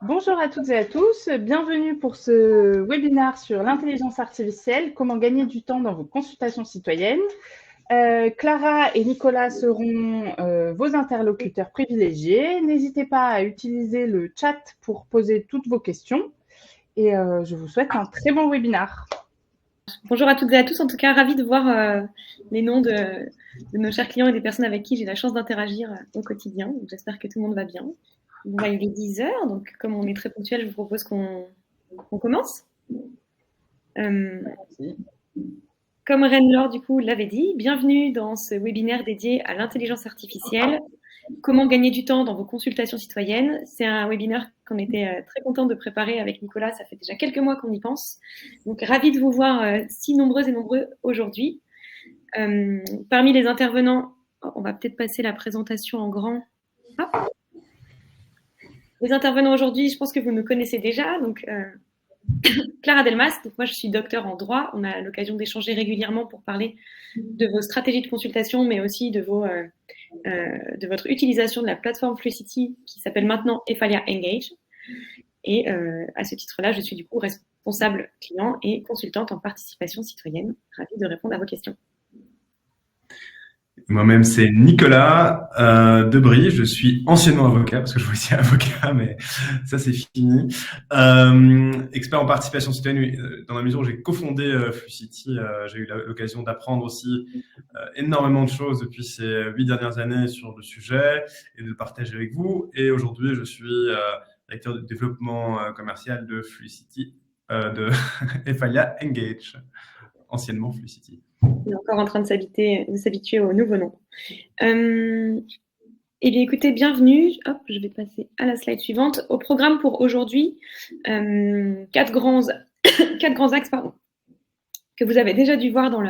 Bonjour à toutes et à tous, bienvenue pour ce webinaire sur l'intelligence artificielle, comment gagner du temps dans vos consultations citoyennes. Clara et Nicolas seront vos interlocuteurs privilégiés. N'hésitez pas à utiliser le chat pour poser toutes vos questions et je vous souhaite un très bon webinaire. Bonjour à toutes et à tous, en tout cas ravi de voir les noms de nos chers clients et des personnes avec qui j'ai la chance d'interagir au quotidien. J'espère que tout le monde va bien. Bon, il est 10 heures, donc comme on est très ponctuel, je vous propose qu'on commence. Comme Reine-Laure, du coup, l'avait dit, bienvenue dans ce webinaire dédié à l'intelligence artificielle. Comment gagner du temps dans vos consultations citoyennes? C'est un webinaire qu'on était très content de préparer avec Nicolas. Ça fait déjà quelques mois qu'on y pense. Donc, ravi de vous voir si nombreuses et nombreux aujourd'hui. Parmi les intervenants, on va peut-être passer la présentation en grand. Hop. Les intervenants aujourd'hui, je pense que vous me connaissez déjà. Donc, Clara Delmas, donc moi je suis docteur en droit. On a l'occasion d'échanger régulièrement pour parler de vos stratégies de consultation, mais aussi de votre utilisation de la plateforme Flucity qui s'appelle maintenant Ephalia Engage. Et à ce titre-là, je suis du coup responsable client et consultante en participation citoyenne. Ravie de répondre à vos questions. Moi-même, c'est Nicolas Debris. Je suis anciennement avocat, parce que je suis aussi avocat, mais ça, c'est fini. Expert en participation citoyenne, dans la mesure où j'ai cofondé Flucity, j'ai eu l'occasion d'apprendre aussi énormément de choses depuis ces 8 dernières années sur le sujet et de le partager avec vous. Et aujourd'hui, je suis directeur de développement commercial de Flucity, de Ephalia Engage, anciennement Flucity. On est encore en train de s'habituer au nouveau nom. Eh bien, écoutez, bienvenue. Hop, je vais passer à la slide suivante. Au programme pour aujourd'hui, quatre grands axes que vous avez déjà dû voir dans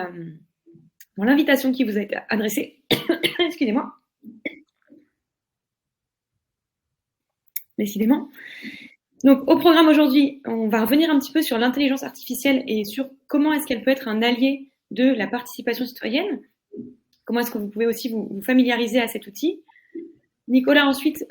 l'invitation qui vous a été adressée. Excusez-moi. Décidément. Donc, au programme aujourd'hui, on va revenir un petit peu sur l'intelligence artificielle et sur comment est-ce qu'elle peut être un allié de la participation citoyenne. Comment est-ce que vous pouvez aussi vous familiariser à cet outil. Nicolas ensuite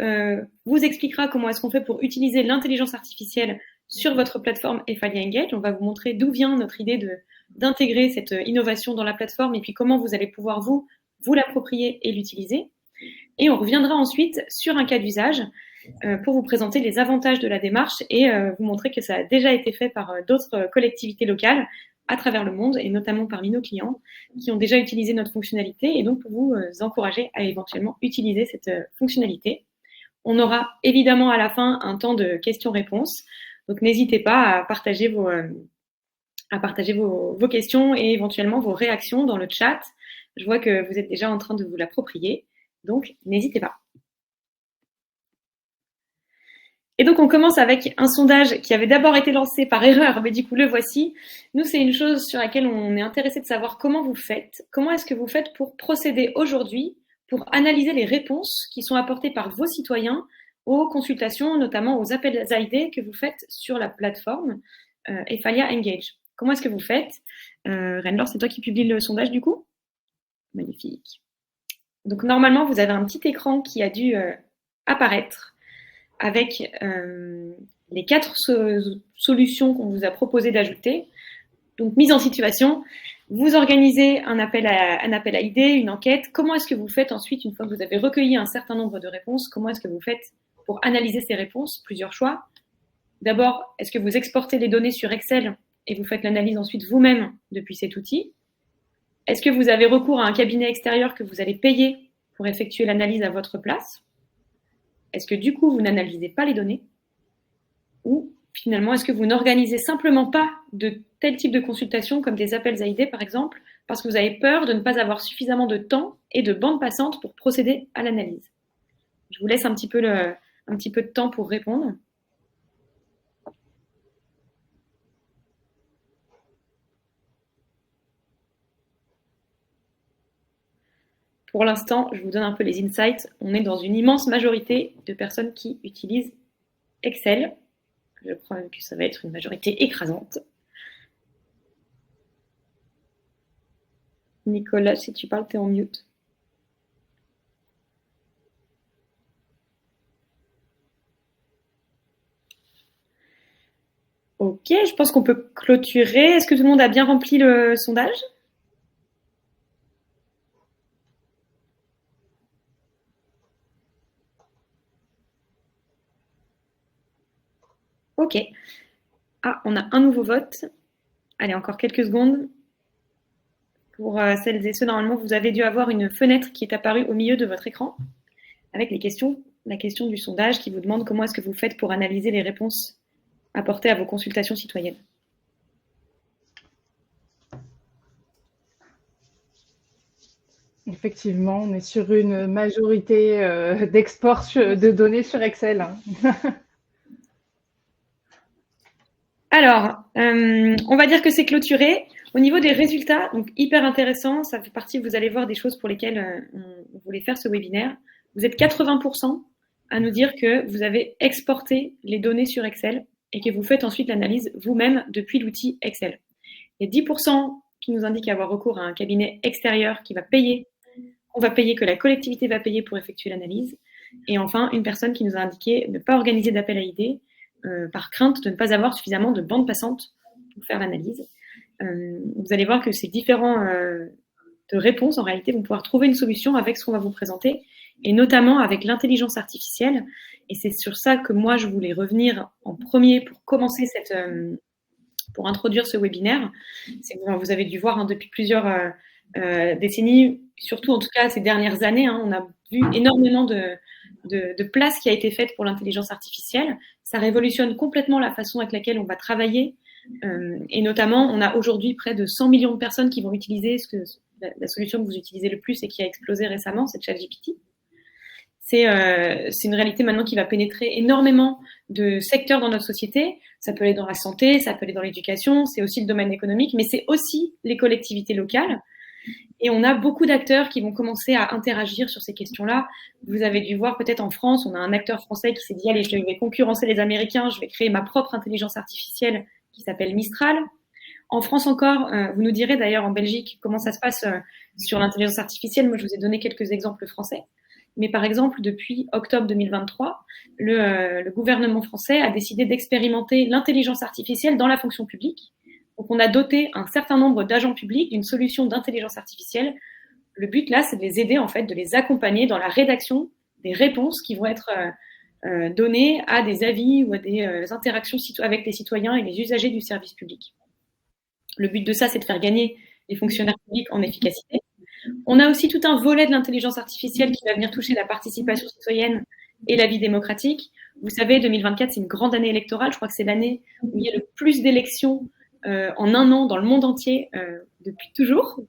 vous expliquera comment est-ce qu'on fait pour utiliser l'intelligence artificielle sur votre plateforme Ephalia Engage. On va vous montrer d'où vient notre idée d'intégrer cette innovation dans la plateforme et puis comment vous allez pouvoir vous l'approprier et l'utiliser. Et on reviendra ensuite sur un cas d'usage pour vous présenter les avantages de la démarche et vous montrer que ça a déjà été fait par d'autres collectivités locales à travers le monde et notamment parmi nos clients qui ont déjà utilisé notre fonctionnalité et donc pour vous encourager à éventuellement utiliser cette fonctionnalité. On aura évidemment à la fin un temps de questions-réponses, donc n'hésitez pas à partager vos questions et éventuellement vos réactions dans le chat. Je vois que vous êtes déjà en train de vous l'approprier, donc n'hésitez pas. Et donc, on commence avec un sondage qui avait d'abord été lancé par erreur, mais du coup, le voici. Nous, c'est une chose sur laquelle on est intéressé de savoir comment vous faites. Comment est-ce que vous faites pour procéder aujourd'hui, pour analyser les réponses qui sont apportées par vos citoyens aux consultations, notamment aux appels AID que vous faites sur la plateforme Ephalia Engage. Comment est-ce que vous faites Reine-Laure, c'est toi qui publie le sondage du coup? Magnifique. Donc, normalement, vous avez un petit écran qui a dû apparaître avec les 4 solutions qu'on vous a proposé d'ajouter. Donc, mise en situation, vous organisez un appel à idées, une enquête. Comment est-ce que vous faites ensuite, une fois que vous avez recueilli un certain nombre de réponses, comment est-ce que vous faites pour analyser ces réponses? Plusieurs choix. D'abord, est-ce que vous exportez les données sur Excel et vous faites l'analyse ensuite vous-même depuis cet outil? Est-ce que vous avez recours à un cabinet extérieur que vous allez payer pour effectuer l'analyse à votre place? Est-ce que du coup, vous n'analysez pas les données? Ou finalement, est-ce que vous n'organisez simplement pas de tel type de consultation comme des appels AID par exemple, parce que vous avez peur de ne pas avoir suffisamment de temps et de bande passante pour procéder à l'analyse? Je vous laisse un petit peu de temps pour répondre. Pour l'instant, je vous donne un peu les insights. On est dans une immense majorité de personnes qui utilisent Excel. Je crois même que ça va être une majorité écrasante. Nicolas, si tu parles, tu es en mute. Ok, je pense qu'on peut clôturer. Est-ce que tout le monde a bien rempli le sondage? Ok. Ah, on a un nouveau vote. Allez, encore quelques secondes. Pour celles et ceux, normalement, vous avez dû avoir une fenêtre qui est apparue au milieu de votre écran avec les questions, la question du sondage qui vous demande comment est-ce que vous faites pour analyser les réponses apportées à vos consultations citoyennes. Effectivement, on est sur une majorité d'export de données sur Excel. Alors, on va dire que c'est clôturé. Au niveau des résultats, donc hyper intéressant, ça fait partie, vous allez voir des choses pour lesquelles on voulait faire ce webinaire. Vous êtes 80% à nous dire que vous avez exporté les données sur Excel et que vous faites ensuite l'analyse vous-même depuis l'outil Excel. Il y a 10% qui nous indiquent avoir recours à un cabinet extérieur qui va payer, on va payer, que la collectivité va payer pour effectuer l'analyse. Et enfin, une personne qui nous a indiqué ne pas organiser d'appel à idées par crainte de ne pas avoir suffisamment de bande passante pour faire l'analyse. Vous allez voir que ces différents de réponses, en réalité, vont pouvoir trouver une solution avec ce qu'on va vous présenter, et notamment avec l'intelligence artificielle. Et c'est sur ça que moi, je voulais revenir en premier pour commencer pour introduire ce webinaire. C'est que vous avez dû voir depuis plusieurs décennies, surtout en tout cas ces dernières années, on a vu énormément de place qui a été faite pour l'intelligence artificielle. Ça révolutionne complètement la façon avec laquelle on va travailler. Et notamment, on a aujourd'hui près de 100 millions de personnes qui vont utiliser la solution que vous utilisez le plus et qui a explosé récemment, c'est ChatGPT. C'est une réalité maintenant qui va pénétrer énormément de secteurs dans notre société. Ça peut aller dans la santé, ça peut aller dans l'éducation, c'est aussi le domaine économique, mais c'est aussi les collectivités locales. Et on a beaucoup d'acteurs qui vont commencer à interagir sur ces questions-là. Vous avez dû voir peut-être en France, on a un acteur français qui s'est dit « Allez, je vais concurrencer les Américains, je vais créer ma propre intelligence artificielle qui s'appelle Mistral ». En France encore, vous nous direz d'ailleurs en Belgique comment ça se passe sur l'intelligence artificielle. Moi, je vous ai donné quelques exemples français. Mais par exemple, depuis octobre 2023, le gouvernement français a décidé d'expérimenter l'intelligence artificielle dans la fonction publique. Donc, on a doté un certain nombre d'agents publics d'une solution d'intelligence artificielle. Le but, là, c'est de les aider, en fait, de les accompagner dans la rédaction des réponses qui vont être données à des avis ou à des interactions avec les citoyens et les usagers du service public. Le but de ça, c'est de faire gagner les fonctionnaires publics en efficacité. On a aussi tout un volet de l'intelligence artificielle qui va venir toucher la participation citoyenne et la vie démocratique. Vous savez, 2024, c'est une grande année électorale. Je crois que c'est l'année où il y a le plus d'élections en un an dans le monde entier depuis toujours.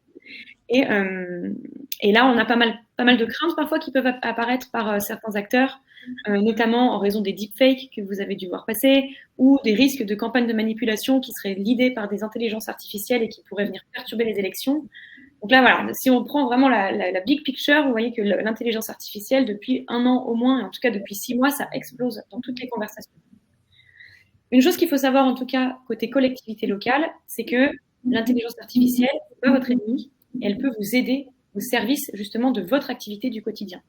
Et là, on a pas mal de craintes parfois qui peuvent apparaître par certains acteurs, notamment en raison des deepfakes que vous avez dû voir passer, ou des risques de campagnes de manipulation qui seraient leadées par des intelligences artificielles et qui pourraient venir perturber les élections. Donc là, voilà, si on prend vraiment la big picture, vous voyez que l'intelligence artificielle, depuis un an au moins, et en tout cas depuis 6 mois, ça explose dans toutes les conversations. Une chose qu'il faut savoir, en tout cas, côté collectivité locale, c'est que l'intelligence artificielle n'est pas votre ennemi, et elle peut vous aider au service, justement, de votre activité du quotidien.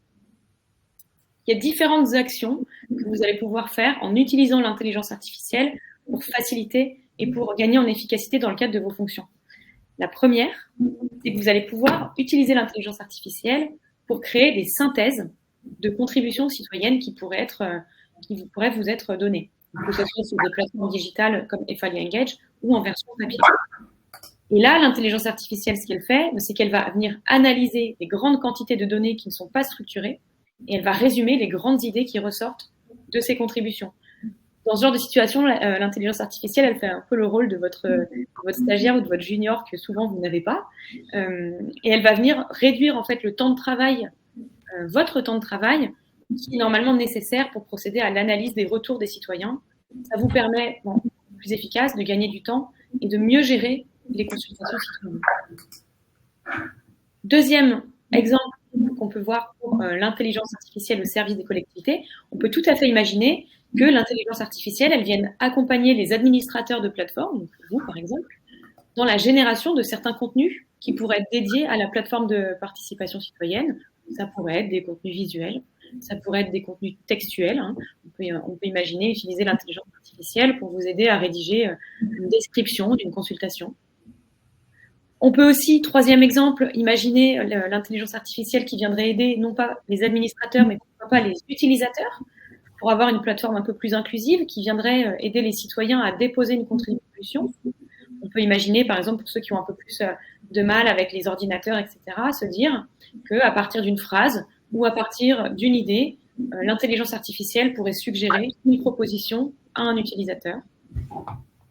Il y a différentes actions que vous allez pouvoir faire en utilisant l'intelligence artificielle pour faciliter et pour gagner en efficacité dans le cadre de vos fonctions. La première, c'est que vous allez pouvoir utiliser l'intelligence artificielle pour créer des synthèses de contributions citoyennes qui pourraient vous être données, que ce soit sur des plateformes digitales comme Efalia Engage ou en version papier. Et là, l'intelligence artificielle, ce qu'elle fait, c'est qu'elle va venir analyser des grandes quantités de données qui ne sont pas structurées et elle va résumer les grandes idées qui ressortent de ces contributions. Dans ce genre de situation, l'intelligence artificielle, elle fait un peu le rôle de votre stagiaire ou de votre junior que souvent vous n'avez pas. Et elle va venir réduire en fait le temps de travail, votre temps de travail, qui est normalement nécessaire pour procéder à l'analyse des retours des citoyens. Ça vous permet, plus efficace, de gagner du temps et de mieux gérer les consultations citoyennes. Deuxième exemple qu'on peut voir pour l'intelligence artificielle au service des collectivités, on peut tout à fait imaginer que l'intelligence artificielle, elle vienne accompagner les administrateurs de plateformes, donc vous par exemple, dans la génération de certains contenus qui pourraient être dédiés à la plateforme de participation citoyenne. Ça pourrait être des contenus visuels, Ça pourrait être des contenus textuels. Hein. On peut imaginer utiliser l'intelligence artificielle pour vous aider à rédiger une description d'une consultation. On peut aussi, troisième exemple, imaginer l'intelligence artificielle qui viendrait aider non pas les administrateurs, mais pourquoi pas les utilisateurs, pour avoir une plateforme un peu plus inclusive qui viendrait aider les citoyens à déposer une contribution. On peut imaginer, par exemple, pour ceux qui ont un peu plus de mal avec les ordinateurs, etc., se dire qu'à partir d'une phrase ou à partir d'une idée, l'intelligence artificielle pourrait suggérer une proposition à un utilisateur.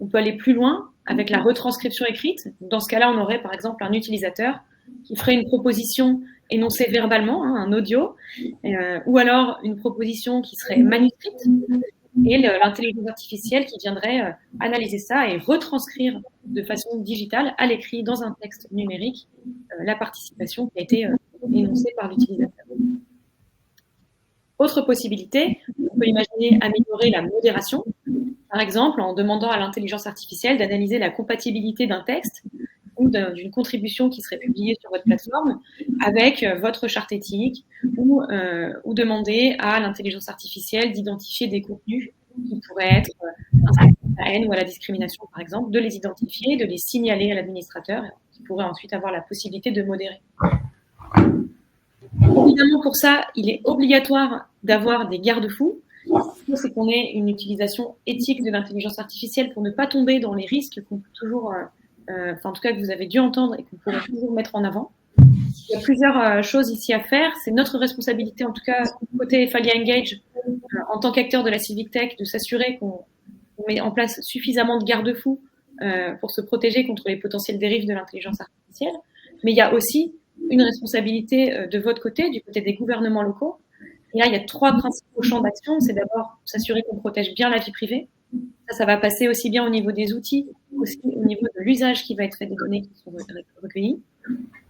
On peut aller plus loin avec la retranscription écrite. Dans ce cas-là, on aurait par exemple un utilisateur qui ferait une proposition énoncée verbalement, hein, un audio, ou alors une proposition qui serait manuscrite, et l'intelligence artificielle qui viendrait analyser ça et retranscrire de façon digitale à l'écrit dans un texte numérique la participation qui a été énoncée par l'utilisateur. Autre possibilité, on peut imaginer améliorer la modération, par exemple en demandant à l'intelligence artificielle d'analyser la compatibilité d'un texte ou d'une contribution qui serait publiée sur votre plateforme avec votre charte éthique ou demander à l'intelligence artificielle d'identifier des contenus qui pourraient être incités à la haine ou à la discrimination, par exemple, de les identifier, de les signaler à l'administrateur qui pourrait ensuite avoir la possibilité de modérer. Évidemment, pour ça, il est obligatoire d'avoir des garde-fous. C'est qu'on ait une utilisation éthique de l'intelligence artificielle pour ne pas tomber dans les risques qu'on peut toujours, en tout cas que vous avez dû entendre et qu'on pourrait toujours mettre en avant. Il y a plusieurs choses ici à faire. C'est notre responsabilité, en tout cas côté Ephalia Engage, en tant qu'acteur de la Civic Tech, de s'assurer qu'on met en place suffisamment de garde-fous pour se protéger contre les potentielles dérives de l'intelligence artificielle. Mais il y a aussi une responsabilité de votre côté, du côté des gouvernements locaux. Et là, il y a 3 principaux champs d'action. C'est d'abord s'assurer qu'on protège bien la vie privée. Ça va passer aussi bien au niveau des outils, aussi au niveau de l'usage qui va être fait des données qui sont recueillies.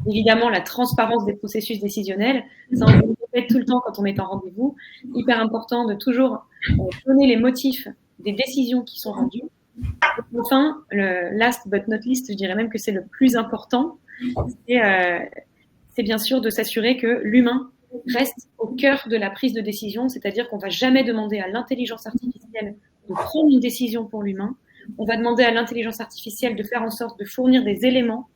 Évidemment, la transparence des processus décisionnels. Ça, on le répète tout le temps quand on est en rendez-vous. Hyper important de toujours donner les motifs des décisions qui sont rendues. Et enfin, le last but not least, je dirais même que c'est le plus important, c'est bien sûr de s'assurer que l'humain reste au cœur de la prise de décision, c'est-à-dire qu'on ne va jamais demander à l'intelligence artificielle de prendre une décision pour l'humain. On va demander à l'intelligence artificielle de faire en sorte de fournir des éléments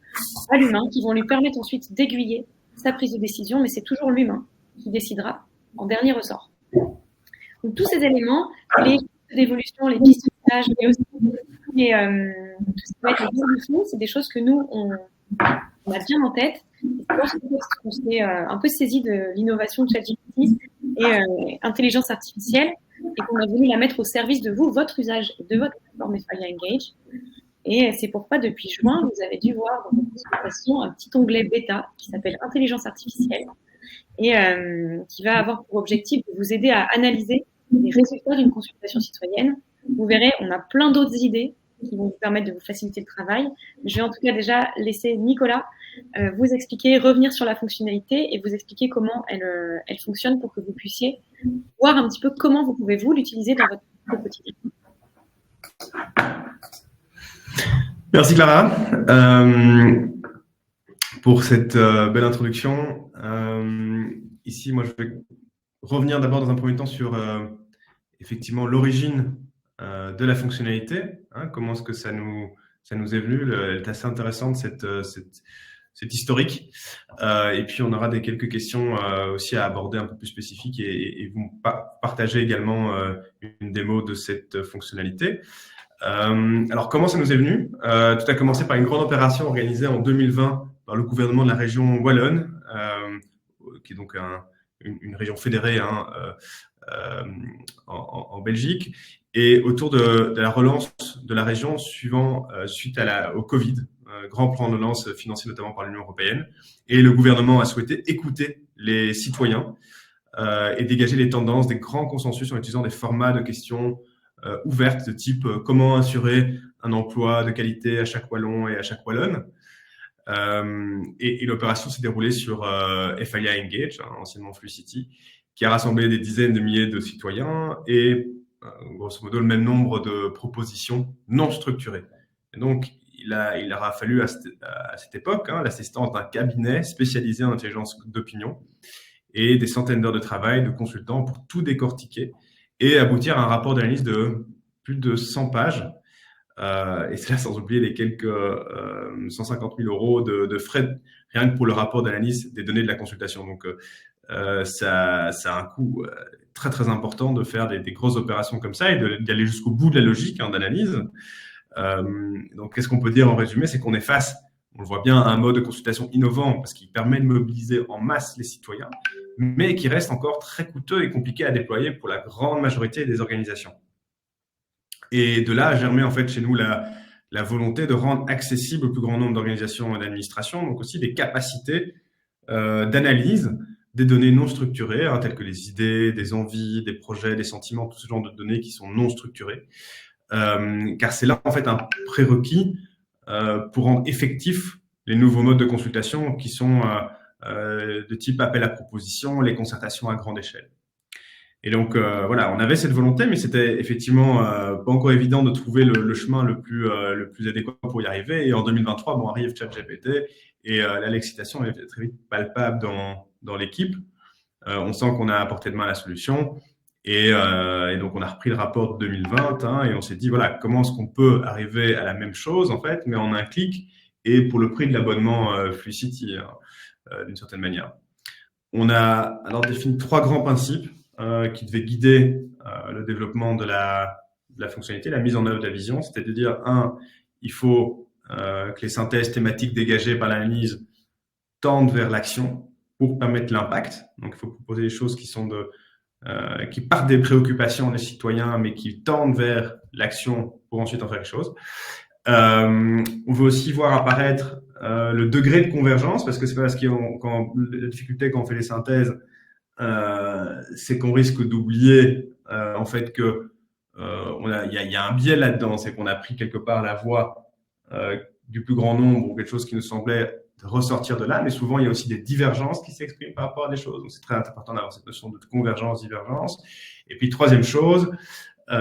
à l'humain qui vont lui permettre ensuite d'aiguiller sa prise de décision, mais c'est toujours l'humain qui décidera en dernier ressort. Donc tous ces éléments, les pistes d'évolution, les pistes d'usage, mais aussi tout ce qui va être les évolutions, c'est des choses que nous, on a bien en tête. C'est dans ce contexte qu'on s'est un peu saisi de l'innovation de ChatGPT et intelligence artificielle et qu'on a voulu la mettre au service de vous, votre usage et de votre plateforme Ephalia Engage. Et c'est pourquoi depuis juin, vous avez dû voir dans votre consultation un petit onglet bêta qui s'appelle Intelligence artificielle et qui va avoir pour objectif de vous aider à analyser les résultats d'une consultation citoyenne. Vous verrez, on a plein d'autres idées qui vont vous permettre de vous faciliter le travail. Je vais en tout cas déjà laisser Nicolas vous expliquer, revenir sur la fonctionnalité et vous expliquer comment elle fonctionne pour que vous puissiez voir un petit peu comment vous pouvez vous l'utiliser dans votre quotidien. Merci Clara pour cette belle introduction. Ici, moi, je vais revenir d'abord dans un premier temps sur effectivement l'origine de la fonctionnalité. Comment est-ce que ça nous est venu. Elle est assez intéressante, cette historique. Et puis, on aura quelques questions aussi à aborder un peu plus spécifiques et vous partager également une démo de cette fonctionnalité. Alors, comment ça nous est venu? Tout a commencé par une grande opération organisée en 2020 par le gouvernement de la région Wallonne, qui est donc une région fédérée en Belgique, et autour de la relance de la région suite au Covid, grand plan de relance financé notamment par l'Union européenne. Et le gouvernement a souhaité écouter les citoyens et dégager les tendances, des grands consensus en utilisant des formats de questions ouvertes de type comment assurer un emploi de qualité à chaque Wallon et à chaque Wallonne. Et l'opération s'est déroulée sur Ephalia Engage, anciennement Flucity, qui a rassemblé des dizaines de milliers de citoyens et grosso modo le même nombre de propositions non structurées. Et donc, il aura fallu à cette époque l'assistance d'un cabinet spécialisé en intelligence d'opinion. et des centaines d'heures de travail de consultants pour tout décortiquer et aboutir à un rapport d'analyse de plus de 100 pages. Et c'est là sans oublier les quelques 150 000 euros de frais rien que pour le rapport d'analyse des données de la consultation. Donc, ça a un coût très très important de faire des grosses opérations comme ça et d'aller jusqu'au bout de la logique d'analyse. Donc, qu'est-ce qu'on peut dire en résumé? C'est qu'on est face, on le voit bien, à un mode de consultation innovant parce qu'il permet de mobiliser en masse les citoyens, mais qui reste encore très coûteux et compliqué à déployer pour la grande majorité des organisations. Et de là a germé en fait chez nous la volonté de rendre accessible au plus grand nombre d'organisations et d'administrations, donc aussi des capacités d'analyse des données non structurées, telles que les idées, des envies, des projets, des sentiments, tout ce genre de données qui sont non structurées. Car c'est là en fait un prérequis pour rendre effectifs les nouveaux modes de consultation qui sont de type appel à proposition, les concertations à grande échelle. Et donc voilà, on avait cette volonté, mais c'était effectivement pas encore évident de trouver le chemin le plus adéquat pour y arriver. Et en 2023, bon, arrive ChatGPT et l'excitation est très vite palpable dans l'équipe. On sent qu'on a apporté de main la solution. Et donc, on a repris le rapport de 2020 et on s'est dit, voilà, comment est-ce qu'on peut arriver à la même chose, en fait, mais en un clic et pour le prix de l'abonnement Flucity, d'une certaine manière. On a alors défini 3 grands principes qui devaient guider le développement de la fonctionnalité, la mise en œuvre de la vision. C'était de dire, il faut que les synthèses thématiques dégagées par l'analyse tendent vers l'action pour permettre l'impact. Donc, il faut proposer des choses qui partent des préoccupations des citoyens, mais qui tendent vers l'action pour ensuite en faire quelque chose. On veut aussi voir apparaître le degré de convergence, parce que c'est pas parce la difficulté quand on fait les synthèses, c'est qu'on risque d'oublier en fait que il y a un biais là-dedans, c'est qu'on a pris quelque part la voie du plus grand nombre ou quelque chose qui nous semblait ressortir de là, mais souvent il y a aussi des divergences qui s'expriment par rapport à des choses. Donc c'est très important d'avoir cette notion de convergence, divergence. Et puis troisième chose,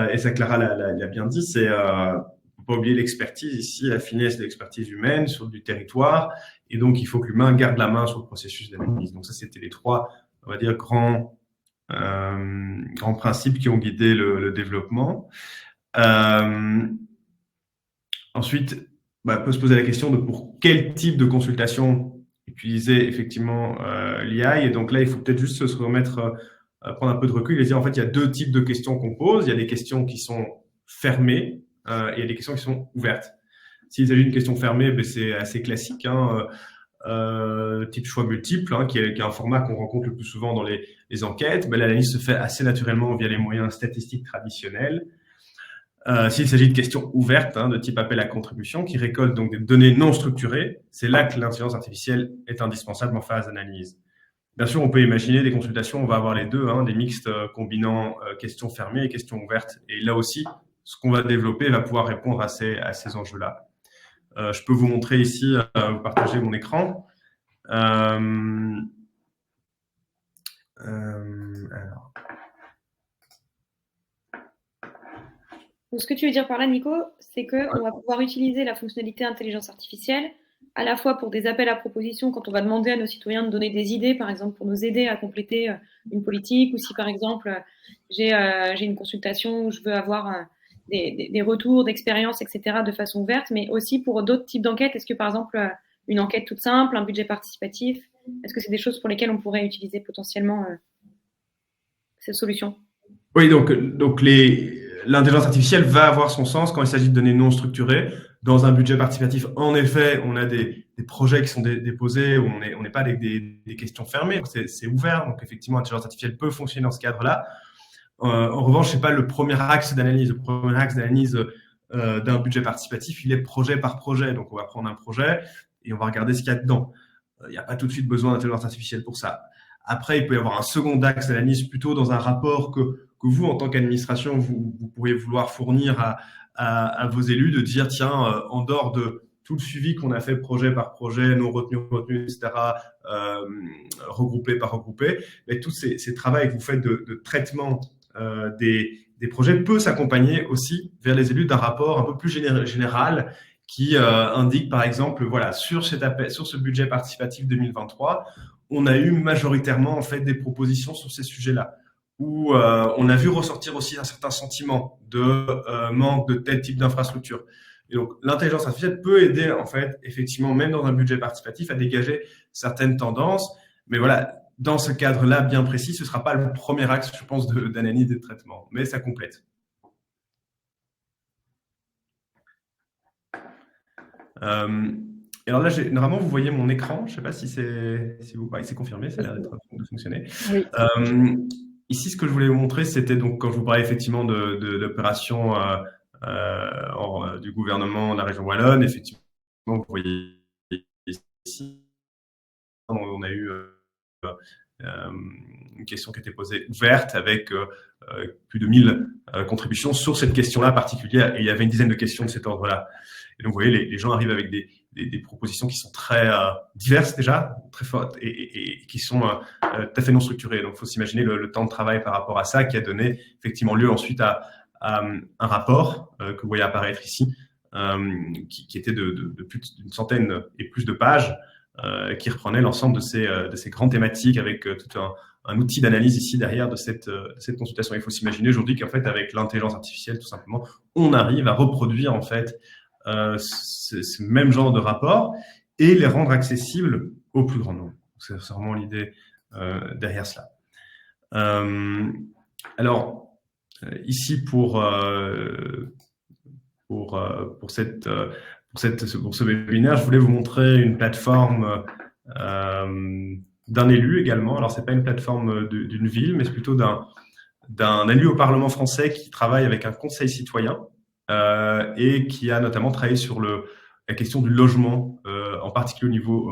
et ça Clara l'a bien dit, c'est faut pas oublier l'expertise ici, la finesse de l'expertise humaine sur du territoire, et donc il faut que l'humain garde la main sur le processus d'analyse. Donc ça c'était les 3, on va dire, grands principes qui ont guidé le développement. Ensuite, on peut se poser la question de pour quel type de consultation utiliser effectivement l'IA. Et donc là, il faut peut-être juste se remettre, prendre un peu de recul et dire en fait, il y a 2 types de questions qu'on pose. Il y a des questions qui sont fermées et il y a des questions qui sont ouvertes. S'il s'agit d'une question fermée, c'est assez classique, type choix multiple, qui est un format qu'on rencontre le plus souvent dans les enquêtes. L'analyse se fait assez naturellement via les moyens statistiques traditionnels. S'il s'agit de questions ouvertes, de type appel à contribution, qui récoltent donc des données non structurées, c'est là que l'intelligence artificielle est indispensable en phase d'analyse. Bien sûr, on peut imaginer des consultations, on va avoir les deux, des mixtes combinant questions fermées et questions ouvertes. Et là aussi, ce qu'on va développer va pouvoir répondre à ces enjeux-là. Je peux vous montrer ici, vous partagez mon écran. Alors. Donc, ce que tu veux dire par là, Nico, c'est qu'on va pouvoir utiliser la fonctionnalité intelligence artificielle à la fois pour des appels à propositions quand on va demander à nos citoyens de donner des idées, par exemple, pour nous aider à compléter une politique, ou si, par exemple, j'ai une consultation où je veux avoir des retours d'expérience, etc., de façon ouverte, mais aussi pour d'autres types d'enquêtes. Est-ce que, par exemple, une enquête toute simple, un budget participatif, est-ce que c'est des choses pour lesquelles on pourrait utiliser potentiellement cette solution? Oui, donc l'intelligence artificielle va avoir son sens quand il s'agit de données non structurées. Dans un budget participatif, en effet, on a des projets qui sont déposés où on n'est pas avec des questions fermées, c'est ouvert. Donc, effectivement, l'intelligence artificielle peut fonctionner dans ce cadre-là. En revanche, c'est pas le premier axe d'analyse. Le premier axe d'analyse d'un budget participatif, il est projet par projet. Donc, on va prendre un projet et on va regarder ce qu'il y a dedans. Il n'y a pas tout de suite besoin d'intelligence artificielle pour ça. Après, il peut y avoir un second axe d'analyse plutôt dans un rapport que vous, en tant qu'administration, vous pourriez vouloir fournir à vos élus, de dire, tiens, en dehors de tout le suivi qu'on a fait projet par projet, non retenu, etc., regroupé par regroupé, mais tout ces travaux que vous faites de traitement des projets peut s'accompagner aussi vers les élus d'un rapport un peu plus général qui indique, par exemple, voilà, sur ce budget participatif 2023, on a eu majoritairement en fait des propositions sur ces sujets-là, où on a vu ressortir aussi un certain sentiment de manque de tel type d'infrastructure. Et donc, l'intelligence artificielle peut aider, en fait, effectivement, même dans un budget participatif, à dégager certaines tendances. Mais voilà, dans ce cadre-là bien précis, ce ne sera pas le premier axe, je pense, d'analyse et de traitement, mais ça complète. Et alors là, normalement, vous voyez mon écran. Je ne sais pas si c'est confirmé, ça a l'air de fonctionner. Oui. Ici, ce que je voulais vous montrer, c'était donc quand je vous parlais effectivement d'opérations du gouvernement de la région wallonne. Effectivement, vous voyez ici, on a eu une question qui était posée ouverte avec plus de 1000 contributions sur cette question-là particulière. Et il y avait une dizaine de questions de cet ordre-là. Et donc, vous voyez, les gens arrivent avec des propositions qui sont très diverses déjà, très fortes et qui sont tout à fait non structurées. Donc, il faut s'imaginer le temps de travail par rapport à ça qui a donné effectivement lieu ensuite à un rapport que vous voyez apparaître ici, qui était de plus d'une centaine et plus de pages, qui reprenait l'ensemble de ces grandes thématiques avec tout un outil d'analyse ici derrière de cette consultation. Il faut s'imaginer aujourd'hui qu'en fait, avec l'intelligence artificielle, tout simplement, on arrive à reproduire en fait ce même genre de rapport et les rendre accessibles au plus grand nombre. C'est vraiment l'idée derrière cela. Alors, ici pour ce webinaire, je voulais vous montrer une plateforme d'un élu également. Alors, c'est pas une plateforme d'une ville, mais c'est plutôt d'un élu au Parlement français qui travaille avec un conseil citoyen et qui a notamment travaillé sur la question du logement, en particulier au niveau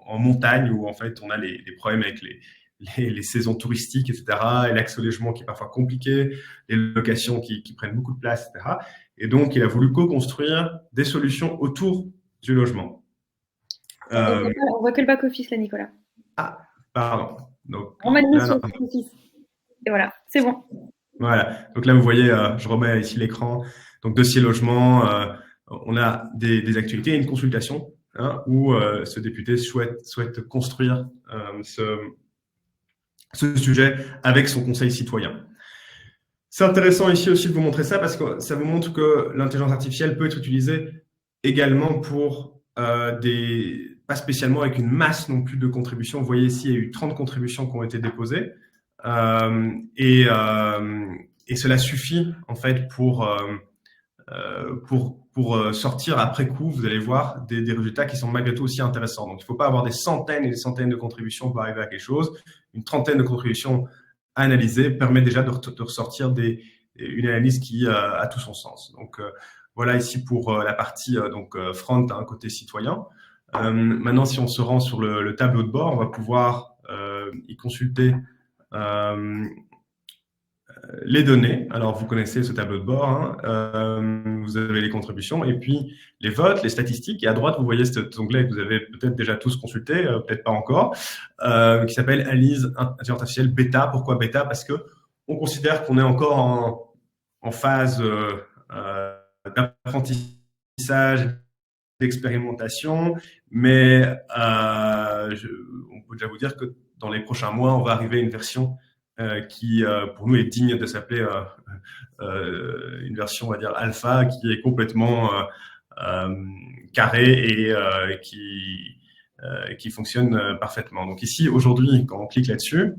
en montagne, où en fait on a les problèmes avec les saisons touristiques, etc., et l'accès au logement qui est parfois compliqué, les locations qui prennent beaucoup de place, etc. Et donc, il a voulu co-construire des solutions autour du logement. On voit que le back-office, là, Nicolas. Ah, pardon. Donc, on va le mettre sur le back-office. Et voilà, c'est bon. Voilà. Donc là, vous voyez, je remets ici l'écran. Donc, dossier logement, on a des actualités et une consultation où ce député souhaite construire ce sujet avec son conseil citoyen. C'est intéressant ici aussi de vous montrer ça parce que ça vous montre que l'intelligence artificielle peut être utilisée également pour pas spécialement avec une masse non plus de contributions. Vous voyez ici, il y a eu 30 contributions qui ont été déposées et cela suffit en fait pour sortir après coup, vous allez voir des résultats qui sont malgré tout aussi intéressants. Donc, il ne faut pas avoir des centaines et des centaines de contributions pour arriver à quelque chose. Une trentaine de contributions à analyser permet déjà de ressortir une analyse qui a tout son sens. Donc, voilà ici pour la partie front, côté citoyen. Maintenant, si on se rend sur le tableau de bord, on va pouvoir y consulter les données. Alors, vous connaissez ce tableau de bord. Vous avez les contributions et puis les votes, les statistiques. Et à droite, vous voyez cet onglet que vous avez peut-être déjà tous consulté, peut-être pas encore, qui s'appelle Analyse intelligence artificielle bêta. Pourquoi bêta? Parce que on considère qu'on est encore en phase d'apprentissage, d'expérimentation, mais on peut déjà vous dire que dans les prochains mois, on va arriver à une version qui, pour nous, est digne de s'appeler une version, on va dire, alpha, qui est complètement carrée et qui fonctionne parfaitement. Donc ici, aujourd'hui, quand on clique là-dessus,